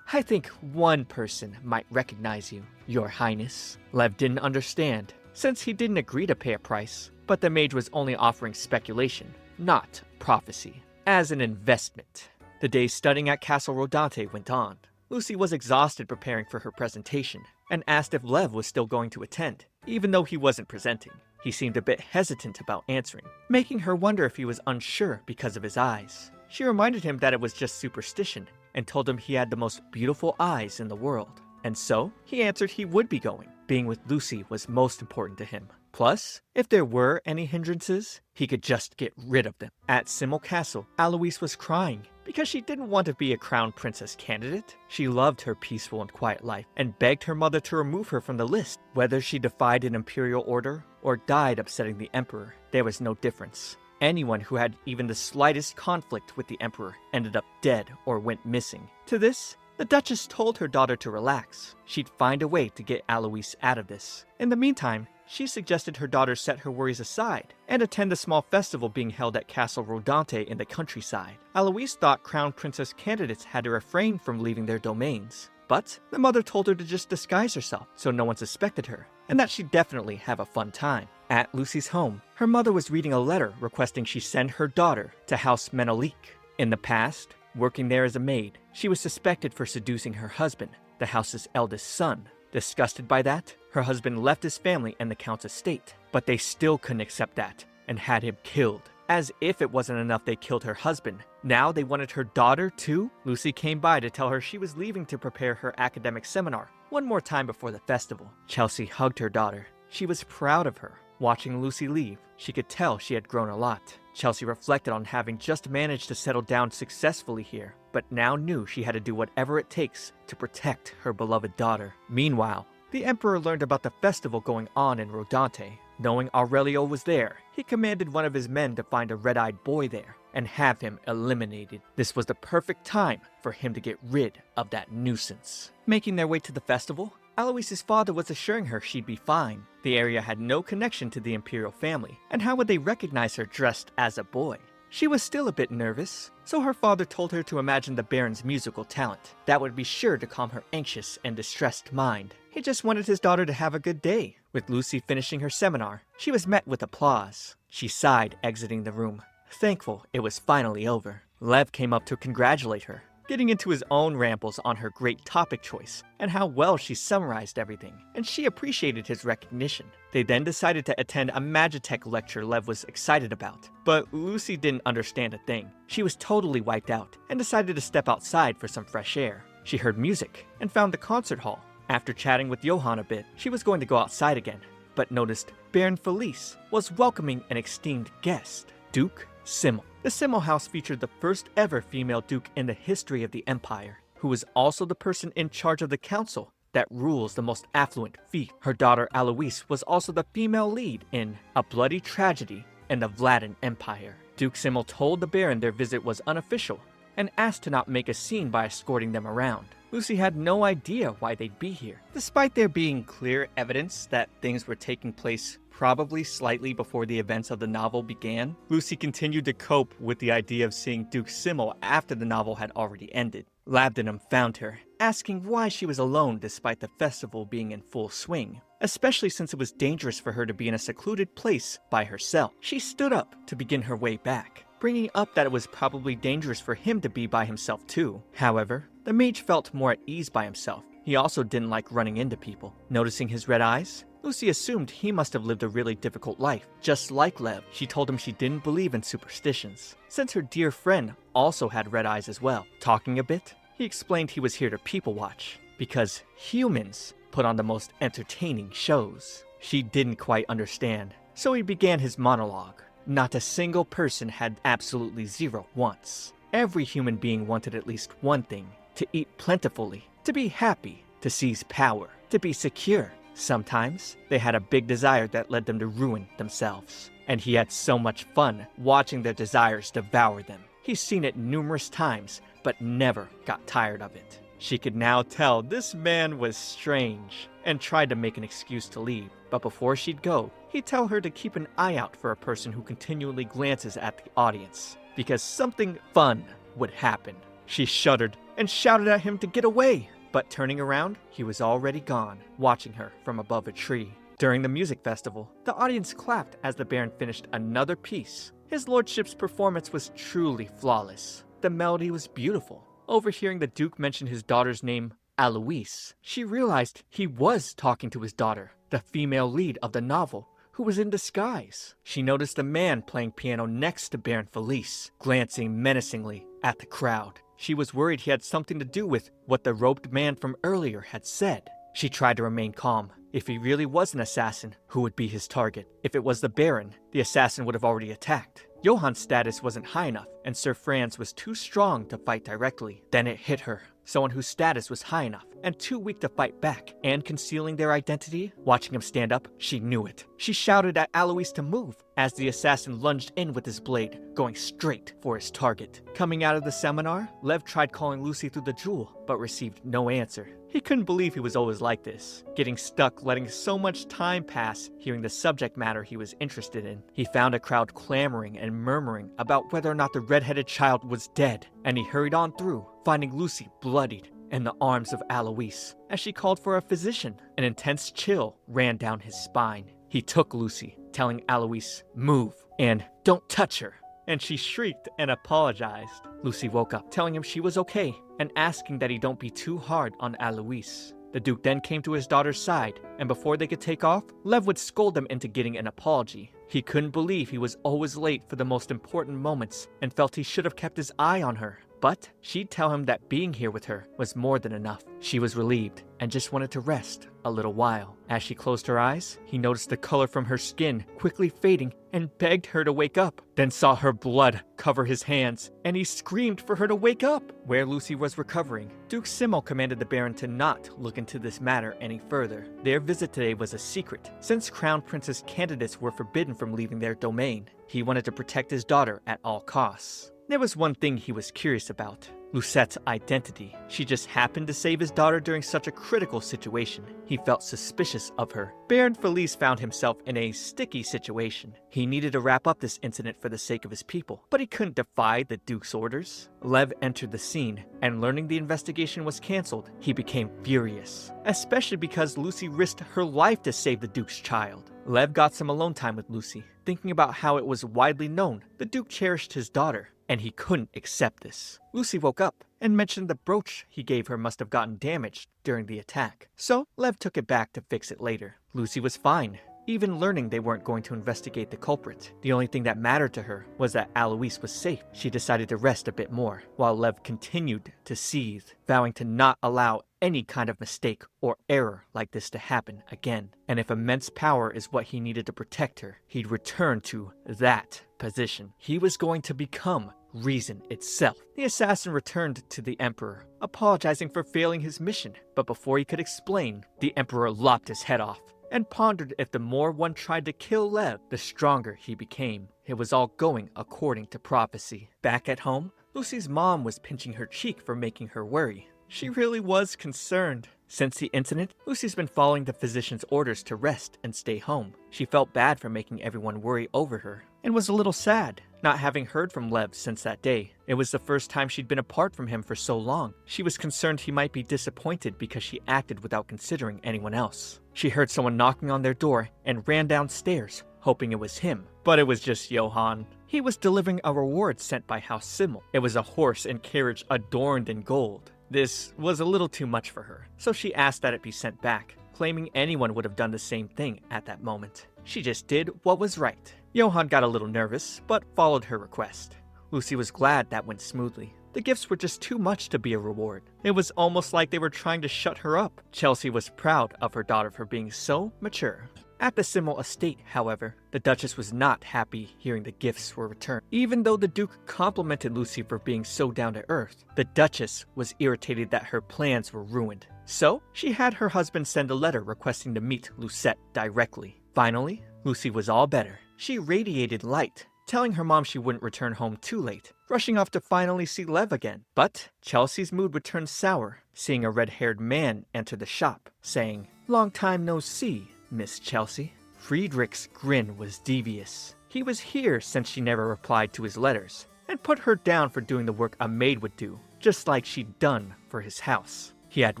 I think one person might recognize you, Your Highness. Lev didn't understand, since he didn't agree to pay a price, but the mage was only offering speculation, not prophecy, as an investment. The days studying at Castle Rodante went on. Lucy was exhausted preparing for her presentation, and asked if Lev was still going to attend, even though he wasn't presenting. He seemed a bit hesitant about answering, making her wonder if he was unsure because of his eyes. She reminded him that it was just superstition, and told him he had the most beautiful eyes in the world. And so, he answered he would be going. Being with Lucy was most important to him. Plus, if there were any hindrances, he could just get rid of them. At Simmel Castle, Alois was crying because she didn't want to be a crown princess candidate. She loved her peaceful and quiet life and begged her mother to remove her from the list. Whether she defied an imperial order or died upsetting the emperor, there was no difference. Anyone who had even the slightest conflict with the emperor ended up dead or went missing. To this, the Duchess told her daughter to relax. She'd find a way to get Alois out of this. In the meantime, she suggested her daughter set her worries aside and attend the small festival being held at Castle Rodante in the countryside. Alois thought crown princess candidates had to refrain from leaving their domains, but the mother told her to just disguise herself so no one suspected her, and that she'd definitely have a fun time. At Lucy's home, her mother was reading a letter requesting she send her daughter to House Menelik. In the past, working there as a maid, she was suspected for seducing her husband, the house's eldest son. Disgusted by that, her husband left his family and the count's estate, but they still couldn't accept that and had him killed. As if it wasn't enough they killed her husband, now they wanted her daughter too? Lucy came by to tell her she was leaving to prepare her academic seminar one more time before the festival. Chelsea hugged her daughter. She was proud of her. Watching Lucy leave, she could tell she had grown a lot. Chelsea reflected on having just managed to settle down successfully here, but now knew she had to do whatever it takes to protect her beloved daughter. Meanwhile, the Emperor learned about the festival going on in Rodante. Knowing Aurelio was there, he commanded one of his men to find a red-eyed boy there and have him eliminated. This was the perfect time for him to get rid of that nuisance. Making their way to the festival, Alois's father was assuring her she'd be fine. The area had no connection to the imperial family, and how would they recognize her dressed as a boy? She was still a bit nervous, so her father told her to imagine the Baron's musical talent. That would be sure to calm her anxious and distressed mind. He just wanted his daughter to have a good day. With Lucy finishing her seminar, she was met with applause. She sighed, exiting the room, thankful it was finally over. Lev came up to congratulate her, getting into his own rambles on her great topic choice and how well she summarized everything, and she appreciated his recognition. They then decided to attend a Magitech lecture Lev was excited about, but Lucy didn't understand a thing. She was totally wiped out and decided to step outside for some fresh air. She heard music and found the concert hall. After chatting with Johann a bit, she was going to go outside again, but noticed Baron Felice was welcoming an esteemed guest, Duke Simmel. The Simmel house featured the first ever female duke in the history of the Empire, who was also the person in charge of the council that rules the most affluent fief. Her daughter Alois was also the female lead in A Bloody Tragedy in the Vladan Empire. Duke Simmel told the Baron their visit was unofficial and asked to not make a scene by escorting them around. Lucy had no idea why they'd be here. Despite there being clear evidence that things were taking place probably slightly before the events of the novel began, Lucy continued to cope with the idea of seeing Duke Simmel after the novel had already ended. Labdanum found her, asking why she was alone despite the festival being in full swing, especially since it was dangerous for her to be in a secluded place by herself. She stood up to begin her way back, bringing up that it was probably dangerous for him to be by himself too. However, the mage felt more at ease by himself. He also didn't like running into people. Noticing his red eyes, Lucy assumed he must have lived a really difficult life, just like Lev. She told him she didn't believe in superstitions, since her dear friend also had red eyes as well. Talking a bit, he explained he was here to people watch, because humans put on the most entertaining shows. She didn't quite understand, so he began his monologue. Not a single person had absolutely zero wants. Every human being wanted at least one thing: to eat plentifully, to be happy, to seize power, to be secure. Sometimes they had a big desire that led them to ruin themselves, and he had so much fun watching their desires devour them. He's seen it numerous times, but never got tired of it. She could now tell this man was strange, and tried to make an excuse to leave. But before she'd go, he'd tell her to keep an eye out for a person who continually glances at the audience, because something fun would happen. She shuddered and shouted at him to get away, but turning around, he was already gone, watching her from above a tree. During the music festival, the audience clapped as the Baron finished another piece. His lordship's performance was truly flawless. The melody was beautiful. Overhearing the Duke mention his daughter's name, Alois, she realized he was talking to his daughter, the female lead of the novel, who was in disguise. She noticed a man playing piano next to Baron Felice, glancing menacingly at the crowd. She was worried he had something to do with what the robed man from earlier had said. She tried to remain calm. If he really was an assassin, who would be his target? If it was the Baron, the assassin would have already attacked. Johann's status wasn't high enough, and Sir Franz was too strong to fight directly. Then it hit her. Someone whose status was high enough and too weak to fight back, and concealing their identity. Watching him stand up, she knew it. She shouted at Alois to move as the assassin lunged in with his blade, going straight for his target. Coming out of the seminar, Lev tried calling Lucy through the jewel, but received no answer. He couldn't believe he was always like this, getting stuck, letting so much time pass, hearing the subject matter he was interested in. He found a crowd clamoring and murmuring about whether or not the red-headed child was dead, and he hurried on through, finding Lucy bloodied in the arms of Alois. As she called for a physician, an intense chill ran down his spine. He took Lucy, telling Alois, "Move," and "Don't touch her," and she shrieked and apologized. Lucy woke up, telling him she was okay, and asking that he don't be too hard on Alois. The Duke then came to his daughter's side, and before they could take off, Lev would scold them into getting an apology. He couldn't believe he was always late for the most important moments, and felt he should have kept his eye on her. But she'd tell him that being here with her was more than enough. She was relieved and just wanted to rest a little while. As she closed her eyes, he noticed the color from her skin quickly fading and begged her to wake up, then saw her blood cover his hands, and he screamed for her to wake up. Where Lucy was recovering, Duke Simo commanded the Baron to not look into this matter any further. Their visit today was a secret, since Crown Princess candidates were forbidden from leaving their domain. He wanted to protect his daughter at all costs. There was one thing he was curious about: Lusette's identity. She just happened to save his daughter during such a critical situation. He felt suspicious of her. Baron Felice found himself in a sticky situation. He needed to wrap up this incident for the sake of his people, but he couldn't defy the Duke's orders. Lev entered the scene, and learning the investigation was cancelled, he became furious, especially because Lucy risked her life to save the Duke's child. Lev got some alone time with Lucy, thinking about how it was widely known the Duke cherished his daughter, and he couldn't accept this. Lucy woke up and mentioned the brooch he gave her must have gotten damaged during the attack, so Lev took it back to fix it later. Lucy was fine, even learning they weren't going to investigate the culprit. The only thing that mattered to her was that Alois was safe. She decided to rest a bit more, while Lev continued to seethe, vowing to not allow any kind of mistake or error like this to happen again. And if immense power is what he needed to protect her, he'd return to that position. He was going to become reason itself. The assassin returned to the Emperor, apologizing for failing his mission, but before he could explain, the Emperor lopped his head off, and pondered if the more one tried to kill Lev, the stronger he became. It was all going according to prophecy. Back at home, Lucy's mom was pinching her cheek for making her worry. She really was concerned. Since the incident, Lucy's been following the physician's orders to rest and stay home. She felt bad for making everyone worry over her, and was a little sad, not having heard from Lev since that day. It was the first time she'd been apart from him for so long. She was concerned he might be disappointed because she acted without considering anyone else. She heard someone knocking on their door and ran downstairs, hoping it was him. But it was just Johann. He was delivering a reward sent by House Simmel. It was a horse and carriage adorned in gold. This was a little too much for her, so she asked that it be sent back. claiming anyone would have done the same thing at that moment. She just did what was right. Johan got a little nervous, but followed her request. Lucy was glad that went smoothly. The gifts were just too much to be a reward. It was almost like they were trying to shut her up. Chelsea was proud of her daughter for being so mature. At the Simmel estate, however, the Duchess was not happy hearing the gifts were returned. Even though the Duke complimented Lucy for being so down to earth, the Duchess was irritated that her plans were ruined. So, she had her husband send a letter requesting to meet Lucette directly. Finally, Lucy was all better. She radiated light, telling her mom she wouldn't return home too late, rushing off to finally see Lev again. But Chelsea's mood would turn sour, seeing a red-haired man enter the shop, saying, "Long time no see, Miss Chelsea." Friedrich's grin was devious. He was here since she never replied to his letters, and put her down for doing the work a maid would do, just like she'd done for his house. He had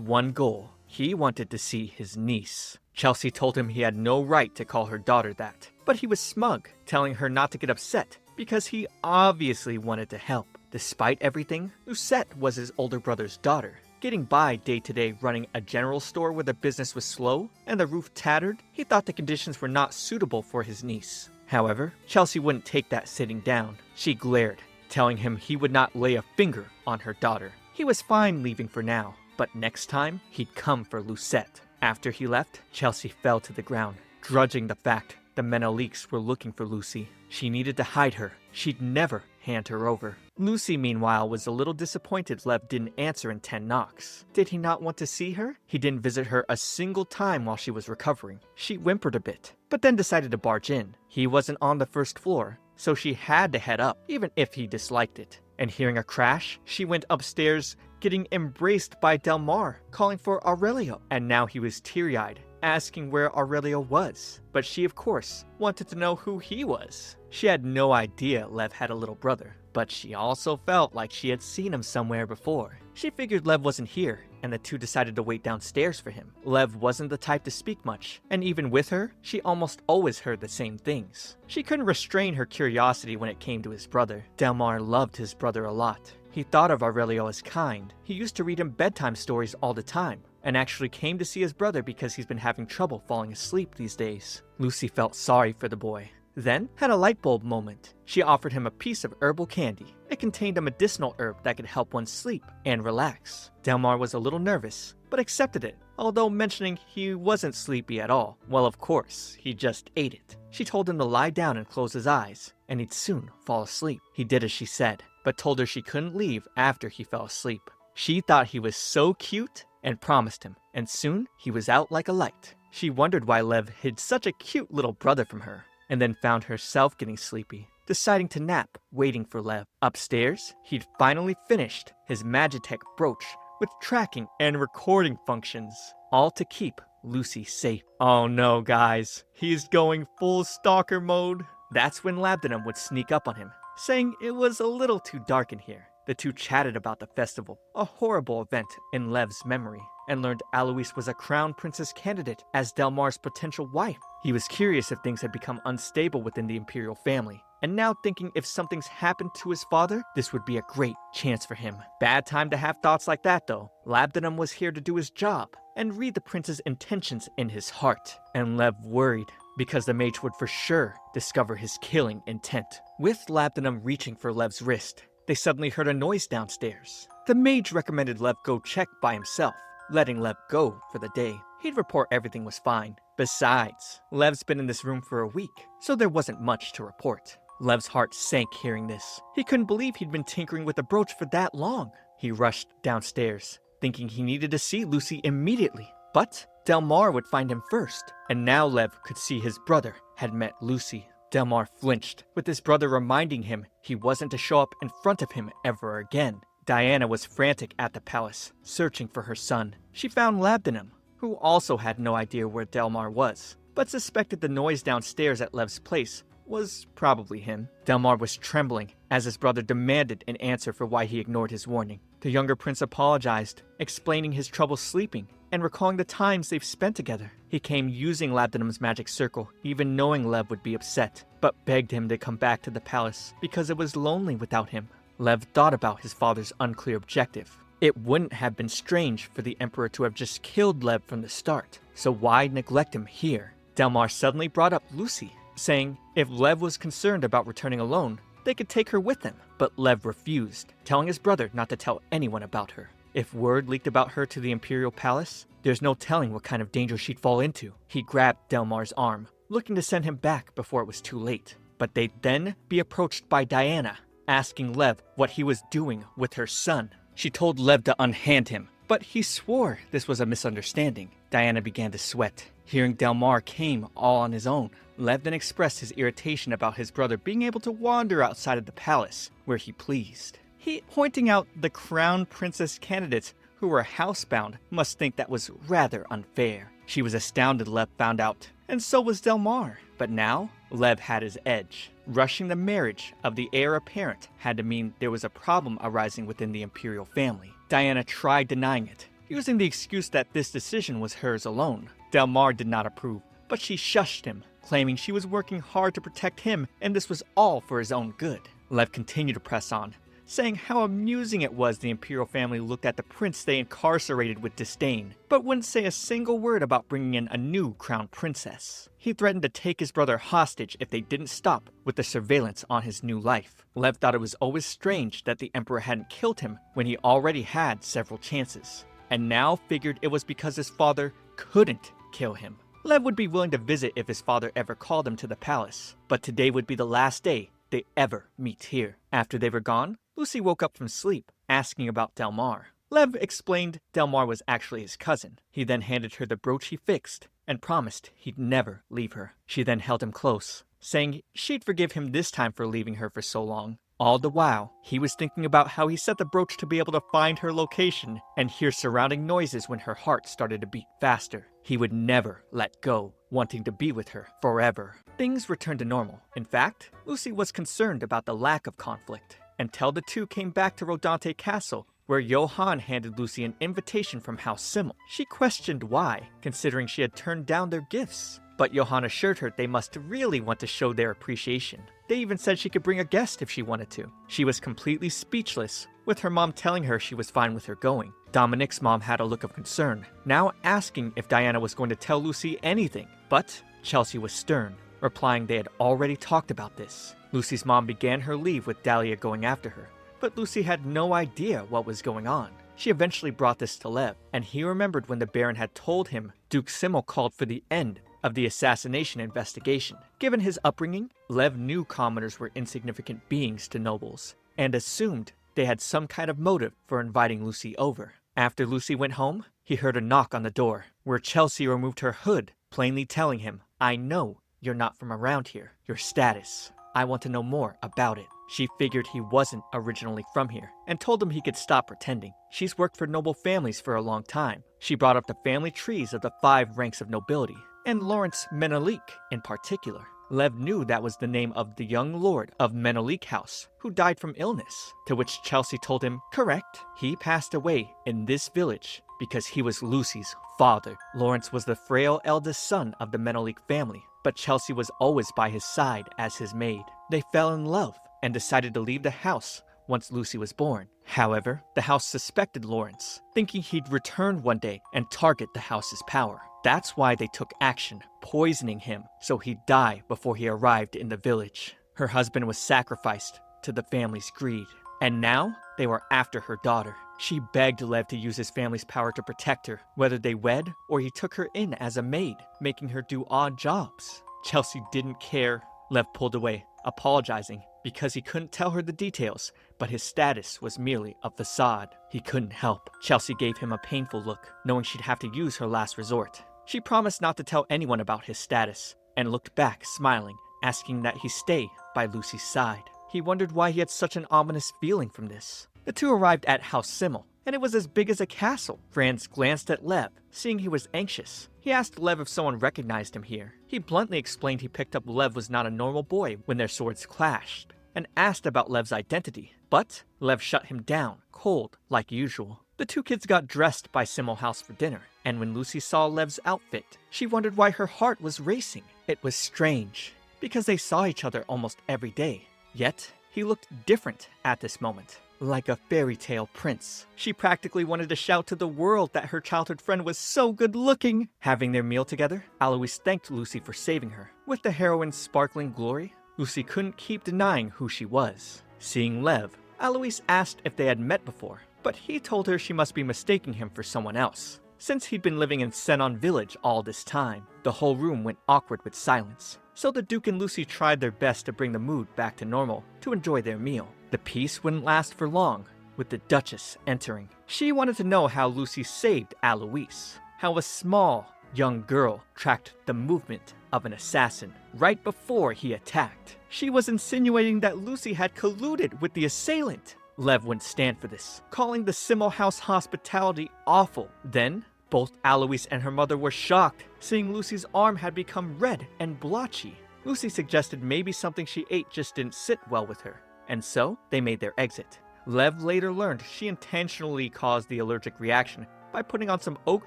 one goal. He wanted to see his niece. Chelsea told him he had no right to call her daughter that, but he was smug, telling her not to get upset, because he obviously wanted to help. Despite everything, Lucette was his older brother's daughter. Getting by day-to-day running a general store where the business was slow and the roof tattered, he thought the conditions were not suitable for his niece. However, Chelsea wouldn't take that sitting down. She glared, telling him he would not lay a finger on her daughter. He was fine leaving for now, but next time, he'd come for Lucette. After he left, Chelsea fell to the ground, drudging the fact the Meneliks were looking for Lucy. She needed to hide her. She'd never hand her over. Lucy, meanwhile, was a little disappointed Lev didn't answer in 10 knocks. Did he not want to see her? He didn't visit her a single time while she was recovering. She whimpered a bit, but then decided to barge in. He wasn't on the first floor, so she had to head up, even if he disliked it. And hearing a crash, she went upstairs, getting embraced by Delmar, calling for Aurelio. And now he was teary-eyed, asking where Aurelio was. But she, of course, wanted to know who he was. She had no idea Lev had a little brother, but she also felt like she had seen him somewhere before. She figured Lev wasn't here, and the two decided to wait downstairs for him. Lev wasn't the type to speak much, and even with her, she almost always heard the same things. She couldn't restrain her curiosity when it came to his brother. Delmar loved his brother a lot. He thought of Aurelio as kind. He used to read him bedtime stories all the time, and actually came to see his brother because he's been having trouble falling asleep these days. Lucy felt sorry for the boy, then had a light bulb moment. She offered him a piece of herbal candy. It contained a medicinal herb that could help one sleep and relax. Delmar was a little nervous, but accepted it, although mentioning he wasn't sleepy at all. Well, of course, he just ate it. She told him to lie down and close his eyes, and he'd soon fall asleep. He did as she said, but told her she couldn't leave after he fell asleep. She thought he was so cute and promised him, and soon he was out like a light. She wondered why Lev hid such a cute little brother from her, and then found herself getting sleepy, deciding to nap, waiting for Lev. Upstairs, he'd finally finished his Magitech brooch with tracking and recording functions, all to keep Lucy safe. Oh no, guys, he's going full stalker mode. That's when Labdanum would sneak up on him, saying it was a little too dark in here. The two chatted about the festival, a horrible event in Lev's memory, and learned Alois was a crown princess candidate as Delmar's potential wife. He was curious if things had become unstable within the imperial family, and now thinking if something's happened to his father, this would be a great chance for him. Bad time to have thoughts like that though. Labdanum was here to do his job, and read the prince's intentions in his heart, and Lev worried, because the mage would for sure discover his killing intent. With Labdanum reaching for Lev's wrist, they suddenly heard a noise downstairs. The mage recommended Lev go check by himself, letting Lev go for the day. He'd report everything was fine. Besides, Lev's been in this room for a week, so there wasn't much to report. Lev's heart sank hearing this. He couldn't believe he'd been tinkering with the brooch for that long. He rushed downstairs, thinking he needed to see Lucy immediately. But Delmar would find him first, and now Lev could see his brother had met Lucy. Delmar flinched, with his brother reminding him he wasn't to show up in front of him ever again. Diana was frantic at the palace, searching for her son. She found Labdanum, who also had no idea where Delmar was, but suspected the noise downstairs at Lev's place was probably him. Delmar was trembling as his brother demanded an answer for why he ignored his warning. The younger prince apologized, explaining his trouble sleeping and recalling the times they've spent together. He came using Labdanum's magic circle, even knowing Lev would be upset, but begged him to come back to the palace because it was lonely without him. Lev thought about his father's unclear objective, It wouldn't have been strange for the Emperor to have just killed Lev from the start, so why neglect him here? Delmar suddenly brought up Lucy, saying if Lev was concerned about returning alone, they could take her with them. But Lev refused, telling his brother not to tell anyone about her. If word leaked about her to the Imperial Palace, there's no telling what kind of danger she'd fall into. He grabbed Delmar's arm, looking to send him back before it was too late. But they'd then be approached by Diana, asking Lev what he was doing with her son. She told Lev to unhand him, but he swore this was a misunderstanding. Diana began to sweat. Hearing Delmar came all on his own, Lev then expressed his irritation about his brother being able to wander outside of the palace where he pleased. He pointing out the crown princess candidates who were housebound must think that was rather unfair. She was astounded Lev found out, and so was Delmar. But now, Lev had his edge. Rushing the marriage of the heir apparent had to mean there was a problem arising within the imperial family. Diana tried denying it, using the excuse that this decision was hers alone. Delmar did not approve, but she shushed him, claiming she was working hard to protect him and this was all for his own good. Lev continued to press on, saying how amusing it was the imperial family looked at the prince they incarcerated with disdain, but wouldn't say a single word about bringing in a new crown princess. He threatened to take his brother hostage if they didn't stop with the surveillance on his new life. Lev thought it was always strange that the emperor hadn't killed him when he already had several chances, and now figured it was because his father couldn't kill him. Lev would be willing to visit if his father ever called him to the palace, but today would be the last day they ever meet here. After they were gone, Lucy woke up from sleep, asking about Delmar. Lev explained Delmar was actually his cousin. He then handed her the brooch he fixed and promised he'd never leave her. She then held him close, saying she'd forgive him this time for leaving her for so long. All the while, he was thinking about how he set the brooch to be able to find her location and hear surrounding noises when her heart started to beat faster. He would never let go, wanting to be with her forever. Things returned to normal. In fact, Lucy was concerned about the lack of conflict, until the two came back to Rodante Castle, where Johann handed Lucy an invitation from House Simmel. She questioned why, considering she had turned down their gifts. But Johann assured her they must really want to show their appreciation. They even said she could bring a guest if she wanted to. She was completely speechless, with her mom telling her she was fine with her going. Dominic's mom had a look of concern, now asking if Diana was going to tell Lucy anything. But Chelsea was stern, replying they had already talked about this. Lucy's mom began her leave with Dahlia going after her, but Lucy had no idea what was going on. She eventually brought this to Lev, and he remembered when the Baron had told him Duke Simmel called for the end of the assassination investigation. Given his upbringing, Lev knew commoners were insignificant beings to nobles, and assumed they had some kind of motive for inviting Lucy over. After Lucy went home, he heard a knock on the door, where Chelsea removed her hood, plainly telling him, "I know you're not from around here. Your status. I want to know more about it." She figured he wasn't originally from here, and told him he could stop pretending. She's worked for noble families for a long time. She brought up the family trees of the 5 ranks of nobility, and Lawrence Menelik in particular. Lev knew that was the name of the young lord of Menelik House, who died from illness, to which Chelsea told him, correct, he passed away in this village because he was Lucy's father. Lawrence was the frail eldest son of the Menelik family, but Chelsea was always by his side as his maid. They fell in love and decided to leave the house once Lucy was born. However, the house suspected Lawrence, thinking he'd return one day and target the house's power. That's why they took action, poisoning him so he'd die before he arrived in the village. Her husband was sacrificed to the family's greed, and now they were after her daughter. She begged Lev to use his family's power to protect her, whether they wed or he took her in as a maid, making her do odd jobs. Chelsea didn't care. Lev pulled away, apologizing because he couldn't tell her the details, but his status was merely a facade. He couldn't help. Chelsea gave him a painful look, knowing she'd have to use her last resort. She promised not to tell anyone about his status, and looked back, smiling, asking that he stay by Lucy's side. He wondered why he had such an ominous feeling from this. The two arrived at House Simmel, and it was as big as a castle. Franz glanced at Lev, seeing he was anxious. He asked Lev if someone recognized him here. He bluntly explained he picked up Lev was not a normal boy when their swords clashed, and asked about Lev's identity. But Lev shut him down, cold like usual. The two kids got dressed by Simmel House for dinner, and when Lucy saw Lev's outfit, she wondered why her heart was racing. It was strange, because they saw each other almost every day. Yet, he looked different at this moment. like a fairy tale prince. She practically wanted to shout to the world that her childhood friend was so good looking. Having their meal together, Alois thanked Lucy for saving her. With the heroine's sparkling glory, Lucy couldn't keep denying who she was. Seeing Lev, Alois asked if they had met before, but he told her she must be mistaking him for someone else. Since he'd been living in Senon village all this time, the whole room went awkward with silence. So the Duke and Lucy tried their best to bring the mood back to normal to enjoy their meal. The peace wouldn't last for long, with the Duchess entering. She wanted to know how Lucy saved Alois, how a small, young girl tracked the movement of an assassin right before he attacked. She was insinuating that Lucy had colluded with the assailant. Lev wouldn't stand for this, calling the Simmel House hospitality awful. Then, both Alois and her mother were shocked, seeing Lucy's arm had become red and blotchy. Lucy suggested maybe something she ate just didn't sit well with her, and so they made their exit. Lev later learned she intentionally caused the allergic reaction by putting on some oak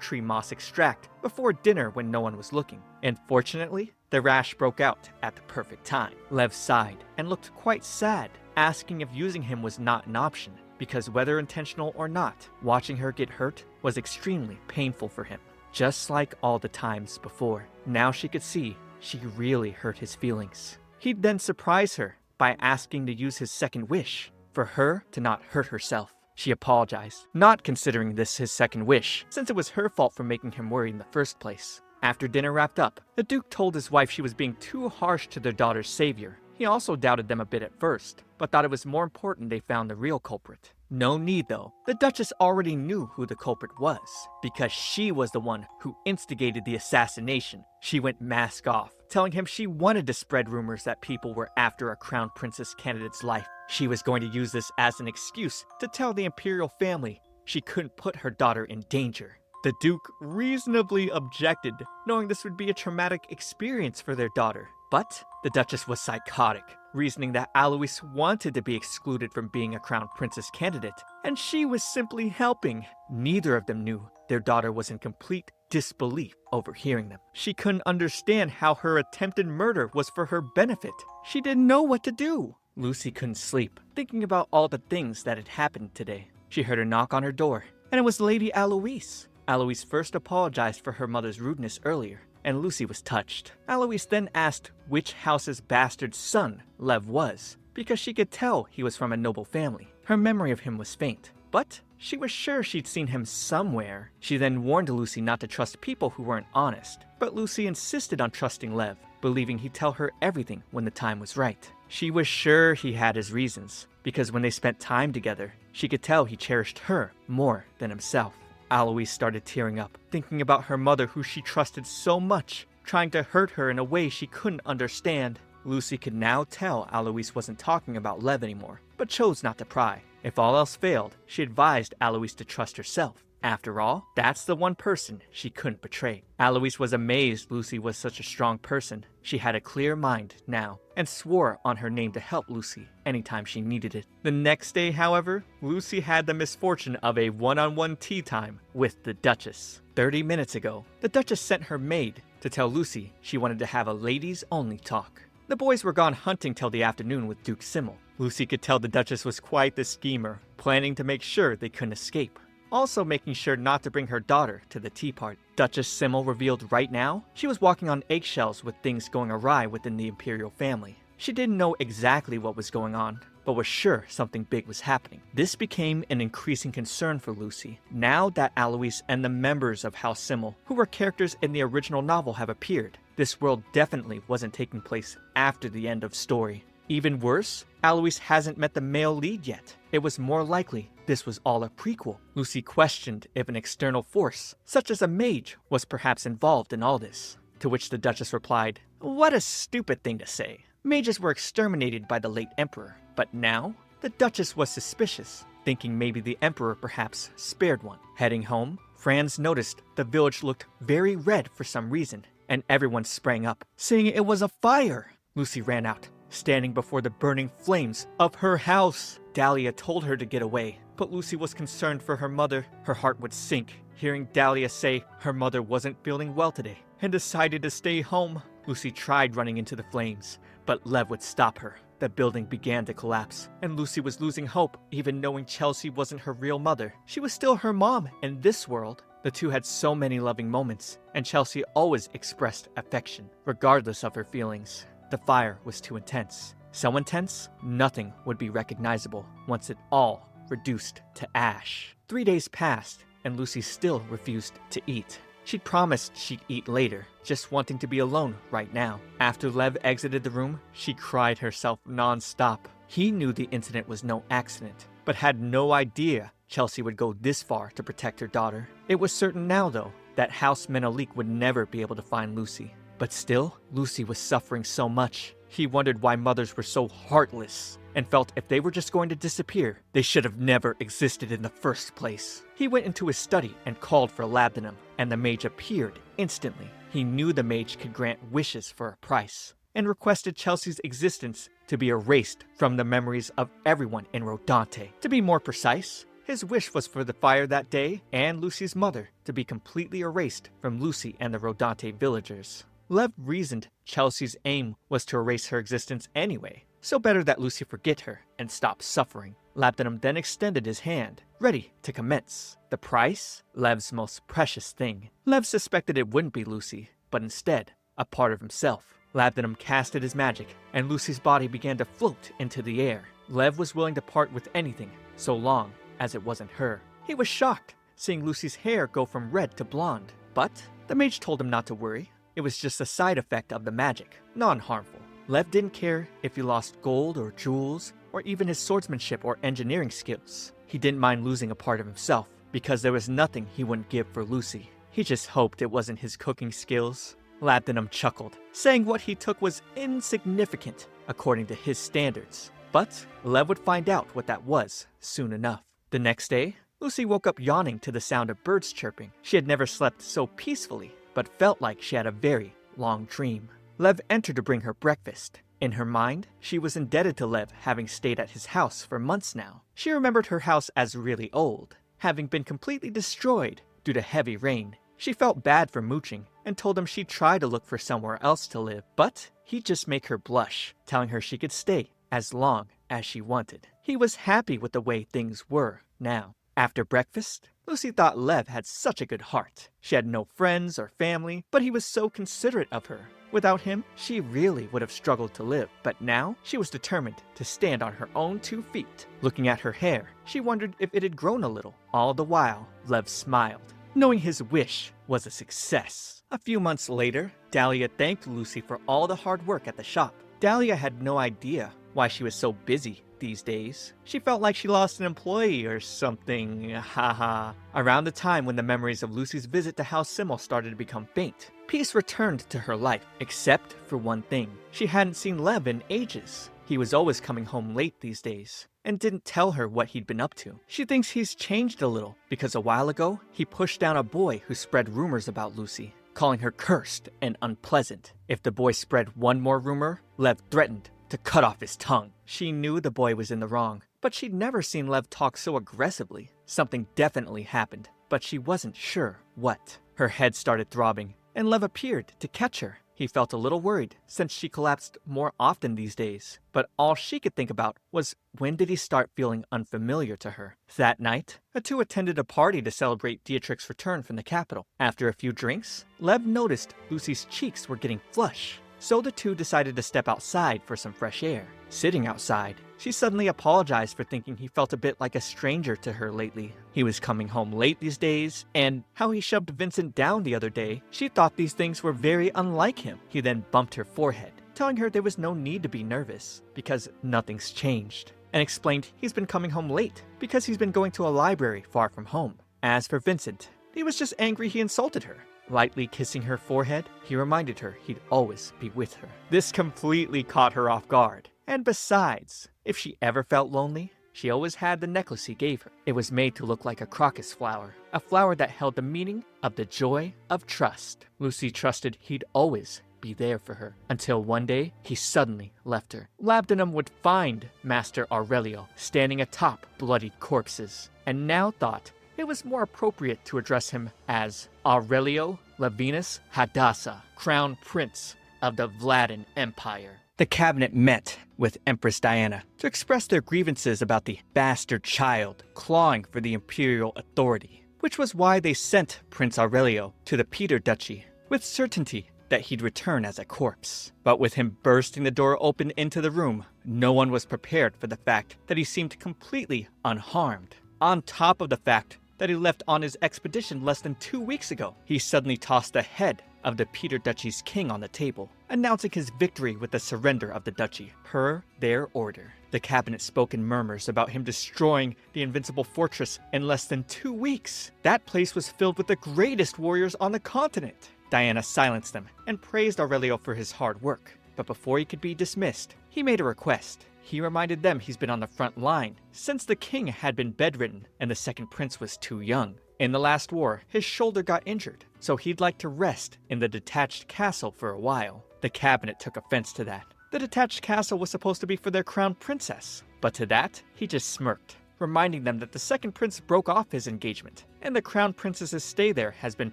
tree moss extract before dinner when no one was looking. And fortunately, the rash broke out at the perfect time. Lev sighed and looked quite sad, asking if using him was not an option, because whether intentional or not, watching her get hurt was extremely painful for him. Just like all the times before, now she could see she really hurt his feelings. He'd then surprise her by asking to use his second wish, for her to not hurt herself. She apologized, not considering this his second wish, since it was her fault for making him worry in the first place. After dinner wrapped up, the Duke told his wife she was being too harsh to their daughter's savior. He also doubted them a bit at first, but thought it was more important they found the real culprit. No need though. The Duchess already knew who the culprit was, because she was the one who instigated the assassination. She went mask off, telling him she wanted to spread rumors that people were after a crown princess candidate's life. She was going to use this as an excuse to tell the imperial family she couldn't put her daughter in danger. The Duke reasonably objected, knowing this would be a traumatic experience for their daughter. But the Duchess was psychotic, reasoning that Alois wanted to be excluded from being a crown princess candidate, and she was simply helping. Neither of them knew their daughter was in complete disbelief overhearing them. She couldn't understand how her attempted murder was for her benefit. She didn't know what to do. Lucy couldn't sleep, thinking about all the things that had happened today. She heard a knock on her door, and it was Lady Alois. Alois first apologized for her mother's rudeness earlier, and Lucy was touched. Alois then asked which house's bastard son Lev was, because she could tell he was from a noble family. Her memory of him was faint, but she was sure she'd seen him somewhere. She then warned Lucy not to trust people who weren't honest, but Lucy insisted on trusting Lev, believing he'd tell her everything when the time was right. She was sure he had his reasons, because when they spent time together, she could tell he cherished her more than himself. Alois started tearing up, thinking about her mother who she trusted so much, trying to hurt her in a way she couldn't understand. Lucy could now tell Alois wasn't talking about Lev anymore, but chose not to pry. If all else failed, she advised Alois to trust herself. After all, that's the one person she couldn't betray. Alois was amazed Lucy was such a strong person. She had a clear mind now, and swore on her name to help Lucy anytime she needed it. The next day, however, Lucy had the misfortune of a one-on-one tea time with the Duchess. 30 minutes ago, the Duchess sent her maid to tell Lucy she wanted to have a ladies-only talk. The boys were gone hunting till the afternoon with Duke Simmel. Lucy could tell the Duchess was quite the schemer, planning to make sure they couldn't escape. Also making sure not to bring her daughter to the tea party. Duchess Simmel revealed right now she was walking on eggshells with things going awry within the imperial family. She didn't know exactly what was going on, but was sure something big was happening. This became an increasing concern for Lucy, now that Alois and the members of House Simmel, who were characters in the original novel, have appeared. This world definitely wasn't taking place after the end of story. Even worse, Alois hasn't met the male lead yet. It was more likely this was all a prequel. Lucy questioned if an external force, such as a mage, was perhaps involved in all this. To which the Duchess replied, "What a stupid thing to say. Mages were exterminated by the late Emperor." But now, the Duchess was suspicious, thinking maybe the Emperor perhaps spared one. Heading home, Franz noticed the village looked very red for some reason, and everyone sprang up, saying it was a fire. Lucy ran out, standing before the burning flames of her house. Dahlia told her to get away, but Lucy was concerned for her mother. Her heart would sink, hearing Dahlia say her mother wasn't feeling well today, and decided to stay home. Lucy tried running into the flames, but Lev would stop her. The building began to collapse, and Lucy was losing hope, even knowing Chelsea wasn't her real mother. She was still her mom in this world. The two had so many loving moments, and Chelsea always expressed affection, regardless of her feelings. The fire was too intense. So intense, nothing would be recognizable once it all reduced to ash. 3 days passed, and Lucy still refused to eat. She'd promised she'd eat later, just wanting to be alone right now. After Lev exited the room, she cried herself non-stop. He knew the incident was no accident, but had no idea Chelsea would go this far to protect her daughter. It was certain now, though, that House Menelik would never be able to find Lucy. But still, Lucy was suffering so much. He wondered why mothers were so heartless, and felt if they were just going to disappear, they should have never existed in the first place. He went into his study and called for Labdanum, and the mage appeared instantly. He knew the mage could grant wishes for a price, and requested Chelsea's existence to be erased from the memories of everyone in Rodante. To be more precise, his wish was for the fire that day and Lucy's mother to be completely erased from Lucy and the Rodante villagers. Lev reasoned Chelsea's aim was to erase her existence anyway, so better that Lucy forget her and stop suffering. Labdanum then extended his hand, ready to commence. The price? Lev's most precious thing. Lev suspected it wouldn't be Lucy, but instead, a part of himself. Labdanum casted his magic, and Lucy's body began to float into the air. Lev was willing to part with anything, so long as it wasn't her. He was shocked, seeing Lucy's hair go from red to blonde. But the mage told him not to worry. It was just a side effect of the magic, non-harmful. Lev didn't care if he lost gold or jewels, or even his swordsmanship or engineering skills. He didn't mind losing a part of himself, because there was nothing he wouldn't give for Lucy. He just hoped it wasn't his cooking skills. Labdanum chuckled, saying what he took was insignificant, according to his standards. But Lev would find out what that was soon enough. The next day, Lucy woke up yawning to the sound of birds chirping. She had never slept so peacefully, but felt like she had a very long dream. Lev entered to bring her breakfast. In her mind, she was indebted to Lev, having stayed at his house for months now. She remembered her house as really old, having been completely destroyed due to heavy rain. She felt bad for mooching and told him she'd try to look for somewhere else to live, but he'd just make her blush, telling her she could stay as long as she wanted. He was happy with the way things were now. After breakfast, Lucy thought Lev had such a good heart. She had no friends or family, but he was so considerate of her. Without him, she really would have struggled to live. But now, she was determined to stand on her own 2 feet. Looking at her hair, she wondered if it had grown a little. All the while, Lev smiled, knowing his wish was a success. A few months later, Dahlia thanked Lucy for all the hard work at the shop. Dahlia had no idea why she was so busy these days. She felt like she lost an employee or something, haha. Around the time when the memories of Lucy's visit to House Simmel started to become faint, peace returned to her life, except for one thing. She hadn't seen Lev in ages. He was always coming home late these days, and didn't tell her what he'd been up to. She thinks he's changed a little, because a while ago, he pushed down a boy who spread rumors about Lucy, calling her cursed and unpleasant. If the boy spread one more rumor, Lev threatened to cut off his tongue. She knew the boy was in the wrong, but she'd never seen Lev talk so aggressively. Something definitely happened, but she wasn't sure what. Her head started throbbing, and Lev appeared to catch her. He felt a little worried, since she collapsed more often these days. But all she could think about was, when did he start feeling unfamiliar to her? That night, the two attended a party to celebrate Dietrich's return from the capital. After a few drinks, Lev noticed Lucy's cheeks were getting flush. So the two decided to step outside for some fresh air. Sitting outside, she suddenly apologized for thinking he felt a bit like a stranger to her lately. He was coming home late these days, and how he shoved Vincent down the other day. She thought these things were very unlike him. He then bumped her forehead, telling her there was no need to be nervous, because nothing's changed, and explained he's been coming home late because he's been going to a library far from home. As for Vincent, he was just angry he insulted her. Lightly kissing her forehead, he reminded her he'd always be with her. This completely caught her off guard. And besides, if she ever felt lonely, she always had the necklace he gave her. It was made to look like a crocus flower, a flower that held the meaning of the joy of trust. Lucy trusted he'd always be there for her, until one day he suddenly left her. Labdanum would find Master Aurelio standing atop bloodied corpses, and now thought it was more appropriate to address him as Aurelio Lavinus Hadassah, Crown Prince of the Vladan Empire. The cabinet met with Empress Diana to express their grievances about the bastard child clawing for the imperial authority, which was why they sent Prince Aurelio to the Peter Duchy with certainty that he'd return as a corpse. But with him bursting the door open into the room, no one was prepared for the fact that he seemed completely unharmed. On top of the fact that he left on his expedition less than 2 weeks ago, he suddenly tossed the head of the Peter Duchy's king on the table, announcing his victory with the surrender of the duchy, per their order. The cabinet spoke in murmurs about him destroying the invincible fortress in less than 2 weeks. That place was filled with the greatest warriors on the continent. Diana silenced them and praised Aurelio for his hard work. But before he could be dismissed, he made a request. He reminded them he's been on the front line since the king had been bedridden and the second prince was too young. In the last war, his shoulder got injured, so he'd like to rest in the detached castle for a while. The cabinet took offense to that. The detached castle was supposed to be for their crown princess, but to that, he just smirked, reminding them that the second prince broke off his engagement, and the crown princess's stay there has been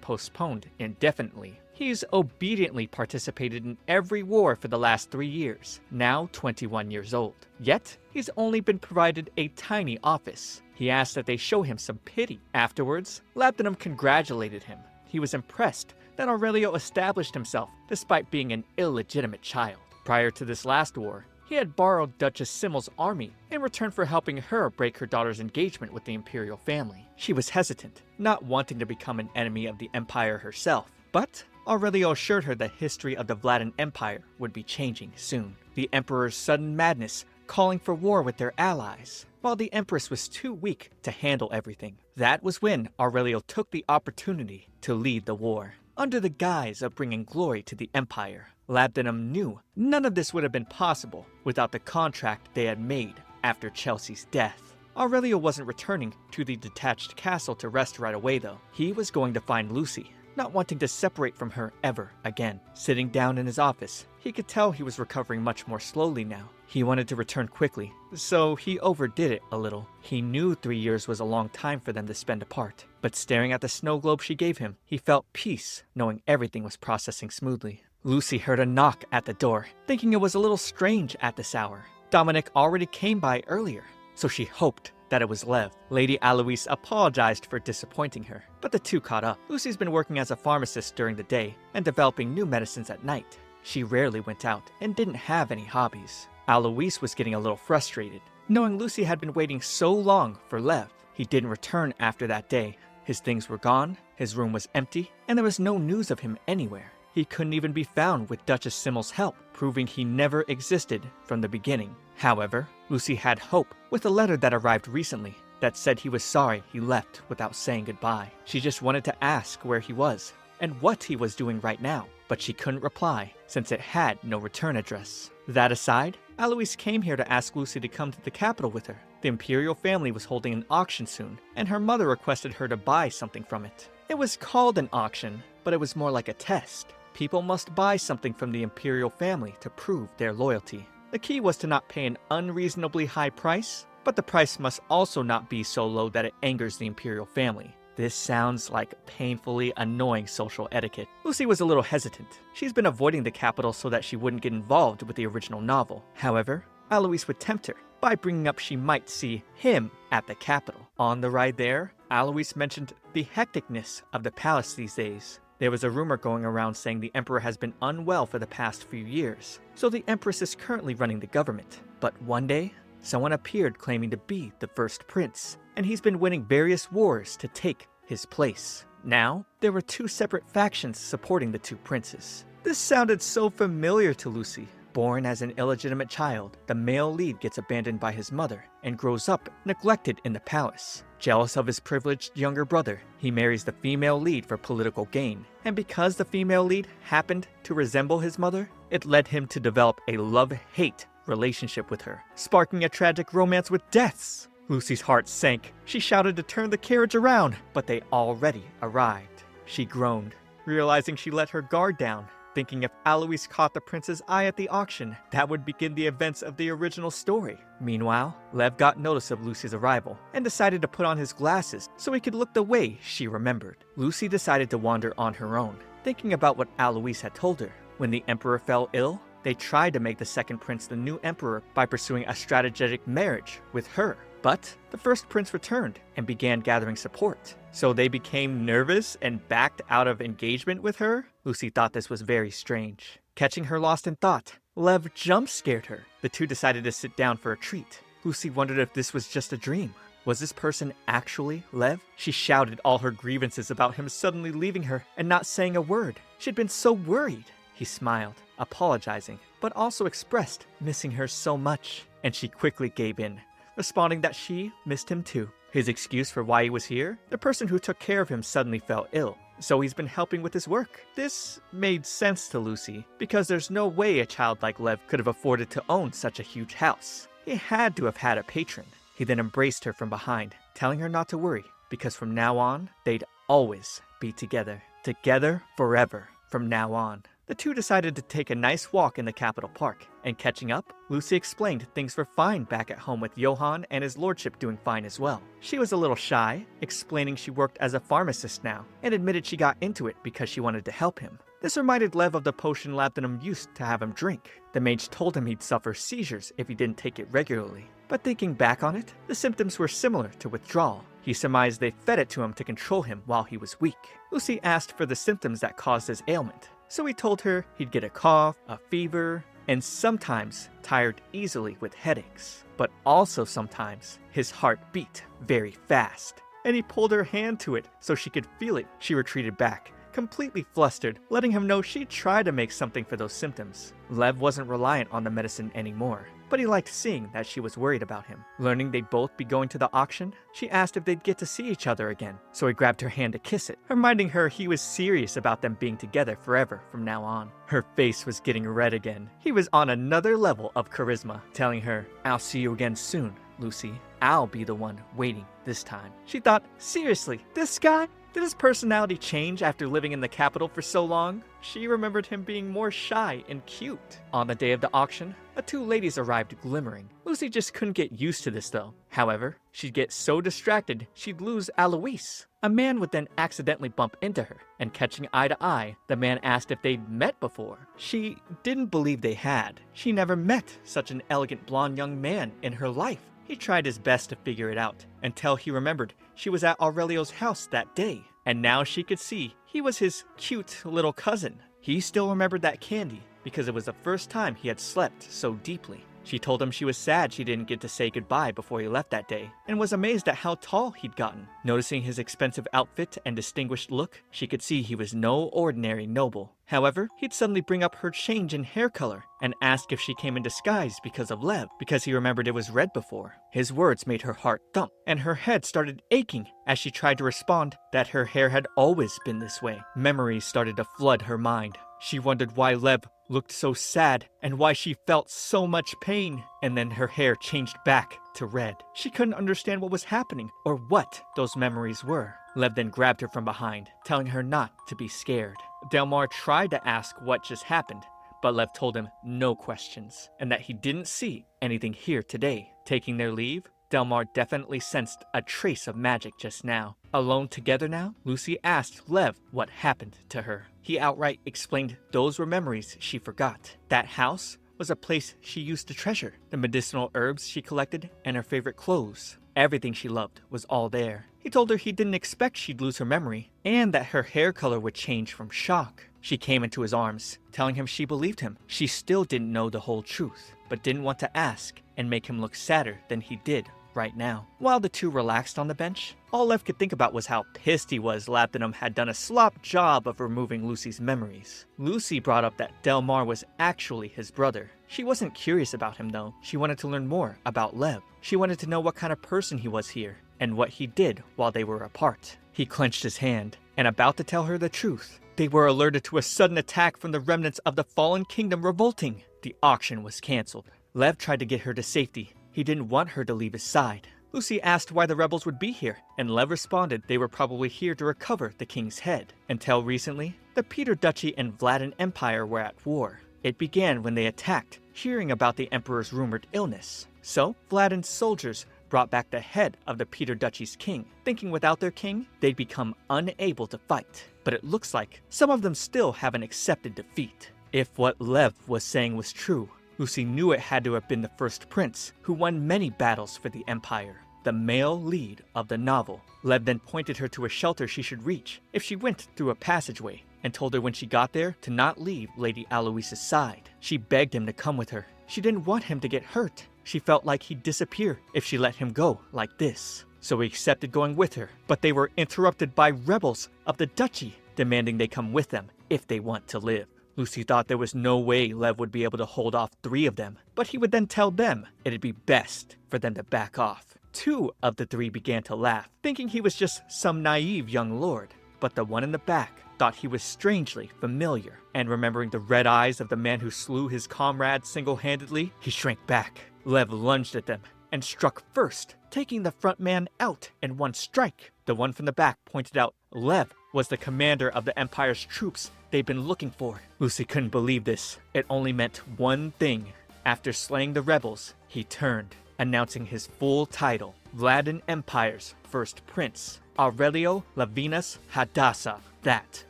postponed indefinitely. He's obediently participated in every war for the last 3 years, now 21 years old. Yet, he's only been provided a tiny office. He asked that they show him some pity. Afterwards, Labdanum congratulated him. He was impressed that Aurelio established himself despite being an illegitimate child. Prior to this last war, he had borrowed Duchess Simmel's army in return for helping her break her daughter's engagement with the imperial family. She was hesitant, not wanting to become an enemy of the empire herself. But Aurelio assured her the history of the Vladan Empire would be changing soon. The emperor's sudden madness calling for war with their allies, while the empress was too weak to handle everything. That was when Aurelio took the opportunity to lead the war. Under the guise of bringing glory to the empire, Labdanum knew none of this would have been possible without the contract they had made after Chelsea's death. Aurelio wasn't returning to the detached castle to rest right away though. He was going to find Lucy, not wanting to separate from her ever again. Sitting down in his office, he could tell he was recovering much more slowly now. He wanted to return quickly, so he overdid it a little. He knew 3 years was a long time for them to spend apart, but staring at the snow globe she gave him, he felt peace, knowing everything was processing smoothly. Lucy heard a knock at the door, thinking it was a little strange at this hour. Dominic already came by earlier, so she hoped that it was Lev. Lady Aloise apologized for disappointing her, but the two caught up. Lucy's been working as a pharmacist during the day and developing new medicines at night. She rarely went out and didn't have any hobbies. Aloise was getting a little frustrated, knowing Lucy had been waiting so long for Lev. He didn't return after that day. His things were gone, his room was empty, and there was no news of him anywhere. He couldn't even be found with Duchess Simmel's help, proving he never existed from the beginning. However, Lucy had hope with a letter that arrived recently that said he was sorry he left without saying goodbye. She just wanted to ask where he was and what he was doing right now, but she couldn't reply since it had no return address. That aside, Aloise came here to ask Lucy to come to the capital with her. The imperial family was holding an auction soon, and her mother requested her to buy something from it. It was called an auction, but it was more like a test. People must buy something from the imperial family to prove their loyalty. The key was to not pay an unreasonably high price, but the price must also not be so low that it angers the imperial family. This sounds like painfully annoying social etiquette. Lucy was a little hesitant. She's been avoiding the capital so that she wouldn't get involved with the original novel. However, Aloise would tempt her by bringing up she might see him at the capital. On the ride there, Aloise mentioned the hecticness of the palace these days. There was a rumor going around saying the emperor has been unwell for the past few years, so the empress is currently running the government. But one day, someone appeared claiming to be the first prince, and he's been winning various wars to take his place. Now, there were 2 separate factions supporting the 2 princes. This sounded so familiar to Lucy. Born as an illegitimate child, the male lead gets abandoned by his mother and grows up neglected in the palace. Jealous of his privileged younger brother, he marries the female lead for political gain. And because the female lead happened to resemble his mother, it led him to develop a love-hate relationship with her, sparking a tragic romance with deaths. Lucy's heart sank. She shouted to turn the carriage around, but they already arrived. She groaned, realizing she let her guard down, thinking if Aloise caught the prince's eye at the auction, that would begin the events of the original story. Meanwhile, Lev got notice of Lucy's arrival and decided to put on his glasses so he could look the way she remembered. Lucy decided to wander on her own, thinking about what Aloise had told her. When the emperor fell ill, They tried to make the second prince the new emperor by pursuing a strategic marriage with her. But the first prince returned and began gathering support. So they became nervous and backed out of engagement with her? Lucy thought this was very strange. Catching her lost in thought, Lev jump-scared her. The two decided to sit down for a treat. Lucy wondered if this was just a dream. Was this person actually Lev? She shouted all her grievances about him suddenly leaving her and not saying a word. She'd been so worried. He smiled, apologizing, but also expressed missing her so much. And she quickly gave in, responding that she missed him too. His excuse for why he was here? The person who took care of him suddenly fell ill, so he's been helping with his work. This made sense to Lucy, because there's no way a child like Lev could have afforded to own such a huge house. He had to have had a patron. He then embraced her from behind, telling her not to worry, because from now on, they'd always be together. Together forever from now on. The two decided to take a nice walk in the capital park, and catching up, Lucy explained things were fine back at home with Johann and his lordship doing fine as well. She was a little shy, explaining she worked as a pharmacist now, and admitted she got into it because she wanted to help him. This reminded Lev of the potion Labdanum used to have him drink. The mage told him he'd suffer seizures if he didn't take it regularly. But thinking back on it, the symptoms were similar to withdrawal. He surmised they fed it to him to control him while he was weak. Lucy asked for the symptoms that caused his ailment, so he told her he'd get a cough, a fever, and sometimes tired easily with headaches. But also sometimes his heart beat very fast. And he pulled her hand to it so she could feel it. She retreated back, completely flustered, letting him know she'd try to make something for those symptoms. Lev wasn't reliant on the medicine anymore, but he liked seeing that she was worried about him. Learning they'd both be going to the auction, she asked if they'd get to see each other again, so he grabbed her hand to kiss it, reminding her he was serious about them being together forever from now on. Her face was getting red again. He was on another level of charisma, telling her, "I'll see you again soon, Lucy. I'll be the one waiting this time." She thought, seriously, this guy? Did his personality change after living in the capital for so long? She remembered him being more shy and cute. On the day of the auction, the two ladies arrived glimmering. Lucy just couldn't get used to this though. However, she'd get so distracted she'd lose Alois. A man would then accidentally bump into her, and catching eye to eye, the man asked if they'd met before. She didn't believe they had. She never met such an elegant blonde young man in her life. He tried his best to figure it out, until he remembered she was at Aurelio's house that day, and now she could see he was his cute little cousin. He still remembered that candy, because it was the first time he had slept so deeply. She told him she was sad she didn't get to say goodbye before he left that day, and was amazed at how tall he'd gotten. Noticing his expensive outfit and distinguished look, she could see he was no ordinary noble. However, he'd suddenly bring up her change in hair color, and ask if she came in disguise because of Lev, because he remembered it was red before. His words made her heart thump, and her head started aching as she tried to respond that her hair had always been this way. Memories started to flood her mind. She wondered why Lev looked so sad and why she felt so much pain. And then her hair changed back to red. She couldn't understand what was happening or what those memories were. Lev then grabbed her from behind, telling her not to be scared. Delmar tried to ask what just happened, but Lev told him no questions and that he didn't see anything here today. Taking their leave, Delmar definitely sensed a trace of magic just now. Alone together now, Lucy asked Lev what happened to her. He outright explained those were memories she forgot. That house was a place she used to treasure. The medicinal herbs she collected and her favorite clothes. Everything she loved was all there. He told her he didn't expect she'd lose her memory, and that her hair color would change from shock. She came into his arms, telling him she believed him. She still didn't know the whole truth, but didn't want to ask and make him look sadder than he did right now. While the two relaxed on the bench, all Lev could think about was how pissed he was Labdanum had done a slop job of removing Lucy's memories. Lucy brought up that Delmar was actually his brother. She wasn't curious about him though. She wanted to learn more about Lev. She wanted to know what kind of person he was here, and what he did while they were apart. He clenched his hand, and about to tell her the truth, they were alerted to a sudden attack from the remnants of the fallen kingdom revolting. The auction was cancelled. Lev tried to get her to safety. He didn't want her to leave his side. Lucy asked why the rebels would be here, and Lev responded they were probably here to recover the king's head. Until recently, the Peter Duchy and Vladen Empire were at war. It began when they attacked, hearing about the emperor's rumored illness. So, Vladen's soldiers brought back the head of the Peter Duchy's king, thinking without their king, they'd become unable to fight. But it looks like some of them still haven't accepted defeat. If what Lev was saying was true, Lucy knew it had to have been the first prince who won many battles for the Empire. The male lead of the novel. Lev then pointed her to a shelter she should reach if she went through a passageway, and told her when she got there to not leave Lady Aloise's side. She begged him to come with her. She didn't want him to get hurt. She felt like he'd disappear if she let him go like this. So he accepted going with her, but they were interrupted by rebels of the duchy, demanding they come with them if they want to live. Lucy thought there was no way Lev would be able to hold off 3 of them, but he would then tell them it'd be best for them to back off. 2 of the 3 began to laugh, thinking he was just some naive young lord, but the one in the back thought he was strangely familiar, and remembering the red eyes of the man who slew his comrade single-handedly, he shrank back. Lev lunged at them and struck first, taking the front man out in one strike. The one from the back pointed out Lev was the commander of the Empire's troops they'd been looking for. Lucy couldn't believe this. It only meant one thing. After slaying the rebels, he turned, announcing his full title, Vladin Empire's first prince, Aurelio Lavinus Hadassah. That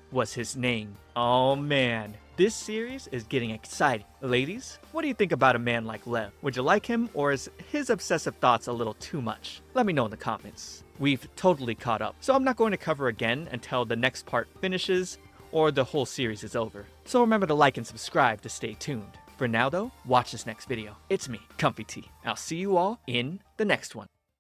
was his name. Oh man, this series is getting exciting. Ladies, what do you think about a man like Lev? Would you like him, or is his obsessive thoughts a little too much? Let me know in the comments. We've totally caught up, so I'm not going to cover again until the next part finishes or the whole series is over. So remember to like and subscribe to stay tuned. For now though, watch this next video. It's me, ComfyTea. I'll see you all in the next one.